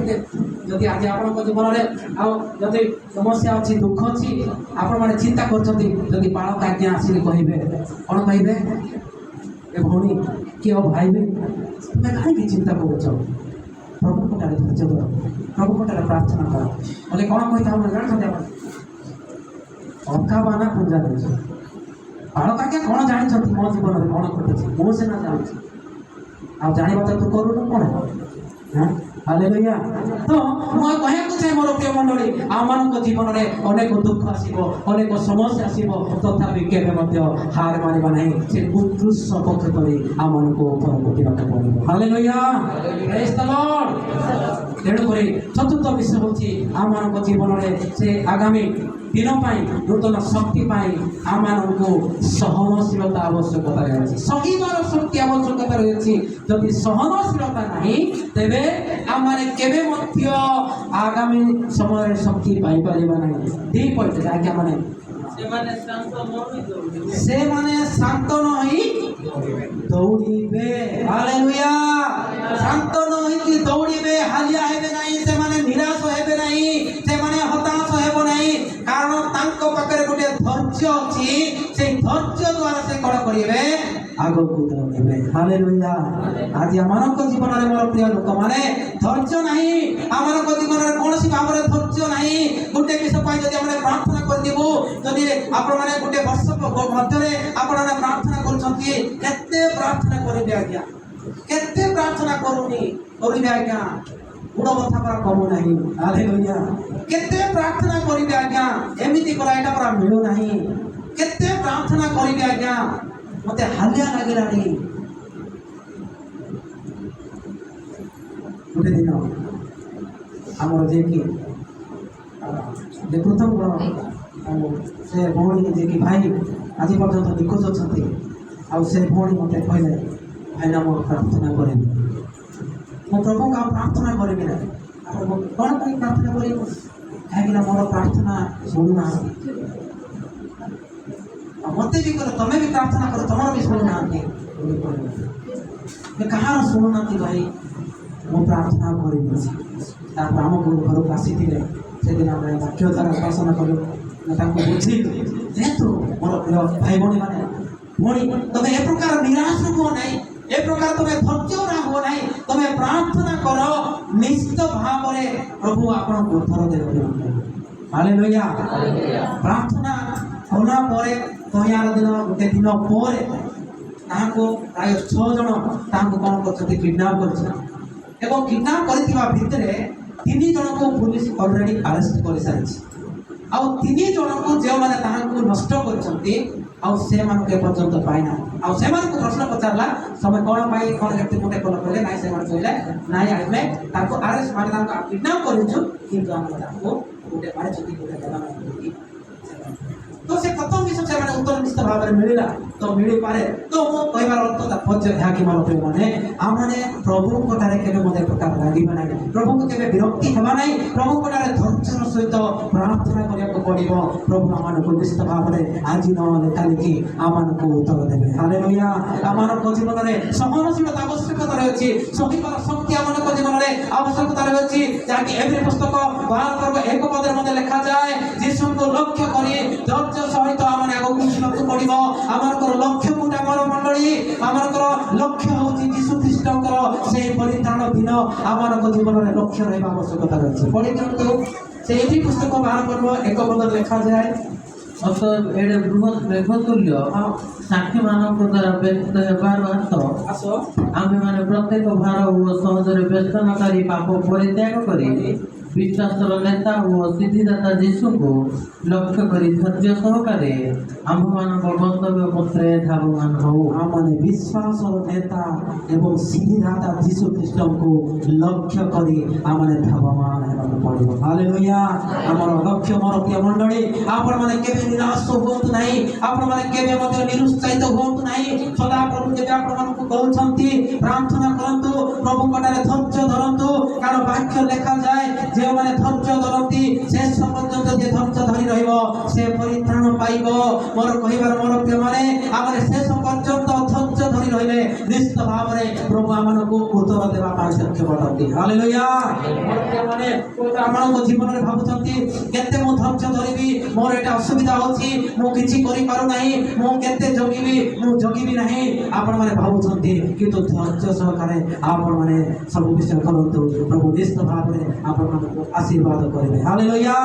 ଯଦି ଆଜି ଆପଣଙ୍କ ଜୀବନରେ ଆଉ ଯଦି ସମସ୍ୟା ଅଛି, ଦୁଃଖ ଅଛି, ଆପଣମାନେ ଚିନ୍ତା କରୁଛନ୍ତି, ଯଦି ବାଳକ ଆଜ୍ଞା ଆସିକି କହିବେ, କ'ଣ କହିବେ? ଏ ଭଉଣୀ କି ଓ ଭାଇ, ତୁମେ କାହିଁକି ଚିନ୍ତା କରୁଛ? ପ୍ରଭୁଙ୍କଠାରେ ଧୈର୍ଯ୍ୟ ଧର, ପ୍ରଭୁଙ୍କଠାରେ ପ୍ରାର୍ଥନା କର। ବୋଲେ କ'ଣ କହିଥାଉ ନା ଜାଣିଛନ୍ତି ଆପଣ? ଅକାବାନା ପୂଜା ଦେଇଛ। ବାଳକ ଆଜ୍ଞା କ'ଣ ଜାଣିଛନ୍ତି ମୋ ଜୀବନରେ କ'ଣ ଘଟୁଛି? ମୁଁ ସିନା ଜାଣୁଛି, ଆଉ ଜାଣିବା ତ ତୁ କରୁନୁ କ'ଣ? ହାଲେଲୁୟା। ତ ମୁଁ କହିବାକୁ ଚାହେଁ ମୋର ପ୍ରିୟ ମଣ୍ଡଳୀ, ଆମମାନଙ୍କ ଜୀବନରେ ଅନେକ ଦୁଃଖ ଆସିବ, ଅନେକ ସମସ୍ୟା ଆସିବ, ତଥାପି କେବେ ମଧ୍ୟ ହାର ମାନିବା ନାହିଁ। ସେ ଉତ୍କୃଷ୍ଟ ପକ୍ଷ କରି ଆମମାନଙ୍କୁ ଉପରକୁ ଉଠିବାକୁ ପଡ଼ିବ। ହାଲେଲୁୟା। ପ୍ରେଜ୍ ଦ ଲର୍ଡ। ତେଣୁକରି ଚତୁର୍ଥ ବିଷୟ ହେଉଛି ଆମମାନଙ୍କ ଜୀବନରେ ସେ ଆଗାମୀ ଦିନ ପାଇଁ, ନୂତନ ଶକ୍ତି ପାଇଁ ଆମମାନଙ୍କୁ ସହନଶୀଳତା ଆବଶ୍ୟକତା ରହିଛି, ସହିବାର ଶକ୍ତି ଆବଶ୍ୟକତା ରହିଛି। ଯଦି ସହନଶୀଳତା ନାହିଁ, ତେବେ ଆମେ କେବେ ମଧ୍ୟ ଆଗାମୀ ସମୟରେ ଶକ୍ତି ପାଇପାରିବା ନାହିଁ। ଦୁଇ ପଏଣ୍ଟ ଆଜ୍ଞା, ସେମାନେ ଶାନ୍ତ ନ ହୋଇ ଦୌଡ଼ିବେ। ହାଲେଲୁୟା। ଶାନ୍ତ ନ ହୋଇକି ଦୌଡ଼ିବେ, ହାଲିଆ ହେବେ ନାହିଁ, ସେମାନେ ନିରାଶ ହେବେ ନାହିଁ, ସେମାନେ ହତାଶ ହେବ ନାହିଁ। କାରଣ ତାଙ୍କ ପାଖରେ ଗୋଟେ ଧୈର୍ଯ୍ୟ ଅଛି। ସେଇ ଧୈର୍ଯ୍ୟ ଦ୍ୱାରା ସେ କ'ଣ କରିବେ? ଆଗକୁ ଦୌଡ଼ିବେ। ହାଲେଲୁୟା। ଆଜି ଆମମାନଙ୍କ ଜୀବନରେ ମୋର ପ୍ରିୟ ଲୋକମାନେ ଧୈର୍ଯ୍ୟ ନାହିଁ। ଆମମାନଙ୍କ ଜୀବନରେ କୌଣସି ଭାବରେ ଧୈର୍ଯ୍ୟ ନାହିଁ। ଗୋଟେ ବିଷୟ ପାଇଁ ଯଦି ଆମେ ପ୍ରାର୍ଥନା କରିଦେବୁ, ଯଦି ଆପଣମାନେ ଗୋଟେ ବର୍ଷ ମଧ୍ୟରେ ଆପଣମାନେ ପ୍ରାର୍ଥନା କରୁଛନ୍ତି, କେତେ ପ୍ରାର୍ଥନା କରିବେ ଆଜ୍ଞା? କେତେ ପ୍ରାର୍ଥନା କରିବେ ଆଜ୍ଞା? ଗୁଡ଼ କଥା ପରା କମୁ ନାହିଁ। ହାଲେଲୁୟା। କେତେ ପ୍ରାର୍ଥନା କରିବେ ଆଜ୍ଞା? ଏମିତି କରା ଏଇଟା ପରା ମିଳୁନାହିଁ। କେତେ ପ୍ରାର୍ଥନା କରିବେ ଆଜ୍ଞା? ମୋତେ ହାଲିଆ ଲାଗିଲାଣି। ଗୋଟେ ଦିନ ଆମର ଯିଏକି ପ୍ରଥମ ସେ ଭଉଣୀ ଯିଏକି ଭାଇ ଆଜି ପର୍ଯ୍ୟନ୍ତ ନିଖୋଜ ଅଛନ୍ତି, ଆଉ ସେ ଭଉଣୀ ମୋତେ କହିଲେ, ଭାଇନା ମୋର ପ୍ରାର୍ଥନା କରିବି। ମୁଁ ପ୍ରଭୁଙ୍କୁ ଆଉ ପ୍ରାର୍ଥନା କରିବି ନାହିଁ। କ'ଣ ପାଇଁ ପ୍ରାର୍ଥନା କରିବ? କାହିଁକିନା ମୋର ପ୍ରାର୍ଥନା ଶୁଣୁନାହାନ୍ତି। ଆଉ ମୋତେ ବି କର, ତମେ ବି ପ୍ରାର୍ଥନା କର, ତମର ବି ଶୁଣୁନାହାନ୍ତି। କାହାର ଶୁଣୁନାହାନ୍ତି ଭାଇ? ମୁଁ ପ୍ରାର୍ଥନା କରିବି। ତାପରେ ଆମ ଘରକୁ ଆସିଥିଲେ, ସେଦିନ ଆମେ ବାକ୍ୟ ଦ୍ୱାରା ଉପାସନା କଲୁ। ତାଙ୍କୁ ବୁଝିଲୁ, ଯେହେତୁ ମୋର ପ୍ରିୟ ଭାଇ ଭଉଣୀମାନେ, ଭଉଣୀ ତମେ ଏ ପ୍ରକାର ନିରାଶ ହୁଅ ନାହିଁ, ଏ ପ୍ରକାର ତମେ ଧୈର୍ଯ୍ୟ ହୁଅ ନାହିଁ। ତମେ ପ୍ରାର୍ଥନା କର, ନିଶ୍ଚିତ ଭାବରେ ପ୍ରଭୁ ଆପଣଙ୍କୁ ଉତ୍ତର ଦେବେ। ହାଲେଲୁୟା। ପ୍ରାର୍ଥନା କଲା ପରେ କହିବାର ଦିନ ଗୋଟେ ଦିନ ପରେ ତାହାକୁ ପ୍ରାୟ 6 ଜଣ ତାହାକୁ କ'ଣ କରିଛନ୍ତି? କିଡନାପ୍ କରିଛନ୍ତି। ଏବଂ କିଡନାପ୍ କରିଥିବା ଭିତରେ 3 ଜଣଙ୍କୁ ପୁଲିସ ଅଲରେଡ଼ି ଆରେଷ୍ଟ କରିସାରିଛି। ଆଉ 3 ଜଣଙ୍କୁ ଯେଉଁମାନେ ତାହାକୁ ନଷ୍ଟ କରିଛନ୍ତି, ଆଉ ସେମାନଙ୍କୁ ଏପର୍ଯ୍ୟନ୍ତ ପାଇନାହାନ୍ତି। ଆଉ ସେମାନଙ୍କୁ ପ୍ରଶ୍ନ ପଚାରିଲା, ତମେ କ'ଣ ପାଇଁ କ'ଣ କେମିତି ଗୋଟେ କଲ କହିଲେ? ନାଇଁ, ସେମାନେ କହିଲେ ନାଇଁ, ଆମେ ତାଙ୍କୁ ଆରେଷ୍ଟ ମାନେ ତାଙ୍କୁ କିଡନାପ୍ କରିଛୁ, କିନ୍ତୁ ଆମେ ତାଙ୍କୁ ଗୋଟେ ମାରିଛନ୍ତି, ଗୋଟେ ଦେବା ନାହିଁ। ତ ସେ ପ୍ରଥମ ବିଷୟ ସେମାନେ ଉତ୍ତର ନିଶ୍ଚିତ ଭାବରେ ମିଳିଲା, ତ ମିଳିପାରେ। ତ ମୁଁ କହିବାର ଅର୍ଥ ତାତ୍ପର୍ଯ୍ୟ ଏହା କି ମୋର ପ୍ରିୟମାନେ, ଆମମାନେ ପ୍ରଭୁଙ୍କଠାରେ କେବେ ମଧ୍ୟ ପ୍ରକାର ଲାଗିବା ନାହିଁ, ପ୍ରଭୁଙ୍କୁ କେବେ ବିରକ୍ତି ହେବା ନାହିଁ, ପ୍ରଭୁଙ୍କଠାରେ ଧୈର୍ଯ୍ୟର ସହିତ ପ୍ରାର୍ଥନା କରିବାକୁ ପଡ଼ିବ। ପ୍ରଭୁ ଆମମାନଙ୍କୁ ନିଶ୍ଚିତ ଭାବରେ ଆଜି ନହେଲେ କାଲିକି ଆମମାନଙ୍କୁ ଉତ୍ତର ଦେବେ। ହାଲେଲୁୟା। ଆମମାନଙ୍କ ଜୀବନରେ ସହନଶୀଳତା ଆବଶ୍ୟକତା ରହିଛି, ସହିବାର ଶକ୍ତି ଆମମାନଙ୍କ ଜୀବନରେ ଆବଶ୍ୟକତା ରହିଛି, ଯାହାକି ଏଭ୍ରି ପୁସ୍ତକ 12 ପଦରେ ମଧ୍ୟ ଲେଖାଯାଏ, ଯୀଶୁଙ୍କୁ ଲକ୍ଷ୍ୟ କରି ଧୈର୍ଯ୍ୟ ସହିତ ଆମେ ଆଗକୁ ଯିବାକୁ ପଡ଼ିବ। ଆମର ଲକ୍ଷ୍ୟ କୋଉଟା ମୋର ମଣ୍ଡଳ? ଆମମାନଙ୍କ ଜୀବନରେ ଲକ୍ଷ୍ୟ ରହିବା ଆବଶ୍ୟକତା ରହିଛି। ପଢ଼ି ଦିଅନ୍ତୁ ସେଇଠି ପୁସ୍ତକ ବାହାର କରିବ, ଏକ ପଦରେ ଲେଖାଯାଏ ଅତଏବ ଏଡ଼େ ବୃହତ୍ ମେଘତୁଲ୍ୟ ସାକ୍ଷୀମାନଙ୍କ ଦ୍ୱାରା ବ୍ୟକ୍ତ ହେବାର ଆସ ଆମ୍ଭେମାନେ ପ୍ରତ୍ୟେକ ଭାର ଓ ସହଜରେ ବ୍ୟସନକାରୀ ପାପ ପରିତ୍ୟାଗ କରି ବିଶ୍ୱାସର ନେତା ଓ ସିଦ୍ଧିଦାତା ଯୀଶୁଙ୍କୁ ଲକ୍ଷ୍ୟ କରି ଧୈର୍ଯ୍ୟ ସହକାରେ ଆମ୍ଭମାନଙ୍କ ଗନ୍ତବ୍ୟ ପଥରେ ଧାବମାନ ହଉ। ଆମମାନେ ବିଶ୍ୱାସର ନେତା ଏବଂ ସିଦ୍ଧିଦାତା ଯୀଶୁ ଖ୍ରୀଷ୍ଟଙ୍କୁ ଲକ୍ଷ୍ୟ କରି ଆମମାନେ ଧାବମାନ ହେବାକୁ ପଡ଼ିବ। ହାଲେଲୁୟା। ଆମର ଲକ୍ଷ୍ୟ ମୋର ପ୍ରିୟ ମଣ୍ଡଳୀ, ଆପଣମାନେ କେବେ ନିରାଶ ହୁଅନ୍ତୁ ନାହିଁ, ଆପଣମାନେ କେବେ ମଧ୍ୟ ନିରୁତ୍ସାହିତ ହୁଅନ୍ତୁ ନାହିଁ। ସଦା ପ୍ରଭୁ ଯେବେ ଆପଣମାନଙ୍କୁ କହୁଛନ୍ତି ପ୍ରାର୍ଥନା କରନ୍ତୁ, ପ୍ରଭୁଙ୍କଠାରେ ଧୈର୍ଯ୍ୟ ଧରନ୍ତୁ, କାରଣ ବାକ୍ୟ ଲେଖାଯାଏ ଯେଉଁମାନେ ଧୈର୍ଯ୍ୟ ଧରନ୍ତି ଶେଷ ପର୍ଯ୍ୟନ୍ତ ଯେ ଧୈର୍ଯ୍ୟ ଧରି ରହିବ ସେ ପରିତ୍ରାଣ ପାଇବ। ମୋର କହିବାର ମୋର ପ୍ରିୟମାନେ, ଆମେ ଶେଷ ପର୍ଯ୍ୟନ୍ତ ଧୈର୍ଯ୍ୟ ଧରି ରହିଲେ ନିଶ୍ଚିତ ଭାବରେ ପ୍ରଭୁ ଆମମାନଙ୍କୁ ଉତ୍ତର ଦେବା ପାଇଁ ସକ୍ଷମ ଅଟନ୍ତି। ହାଲେଲୁୟା। ମୋର ପ୍ରିୟମାନେ, ଆପଣଙ୍କ ଜୀବନରେ ଭାବୁଛନ୍ତି କେତେ ମୁଁ ଧୈର୍ଯ୍ୟ ଧରିବି, ମୋର ଏଇଟା ଅସୁବିଧା ହେଉଛି, ମୁଁ କିଛି କରିପାରୁନାହିଁ, ମୁଁ କେତେ ଜଗିବି, ମୁଁ ଜଗିବି ନାହିଁ, ଆପଣମାନେ ଭାବୁଛନ୍ତି। କିନ୍ତୁ ଧୈର୍ଯ୍ୟ ସହକାରେ ଆପଣମାନେ ସବୁ ବିଷୟ କରନ୍ତୁ, ପ୍ରଭୁ ନିଶ୍ଚିତ ଭାବରେ ଆପଣମାନଙ୍କୁ ଆଶୀର୍ବାଦ କରିବେ। ହାଲେଲୁୟା।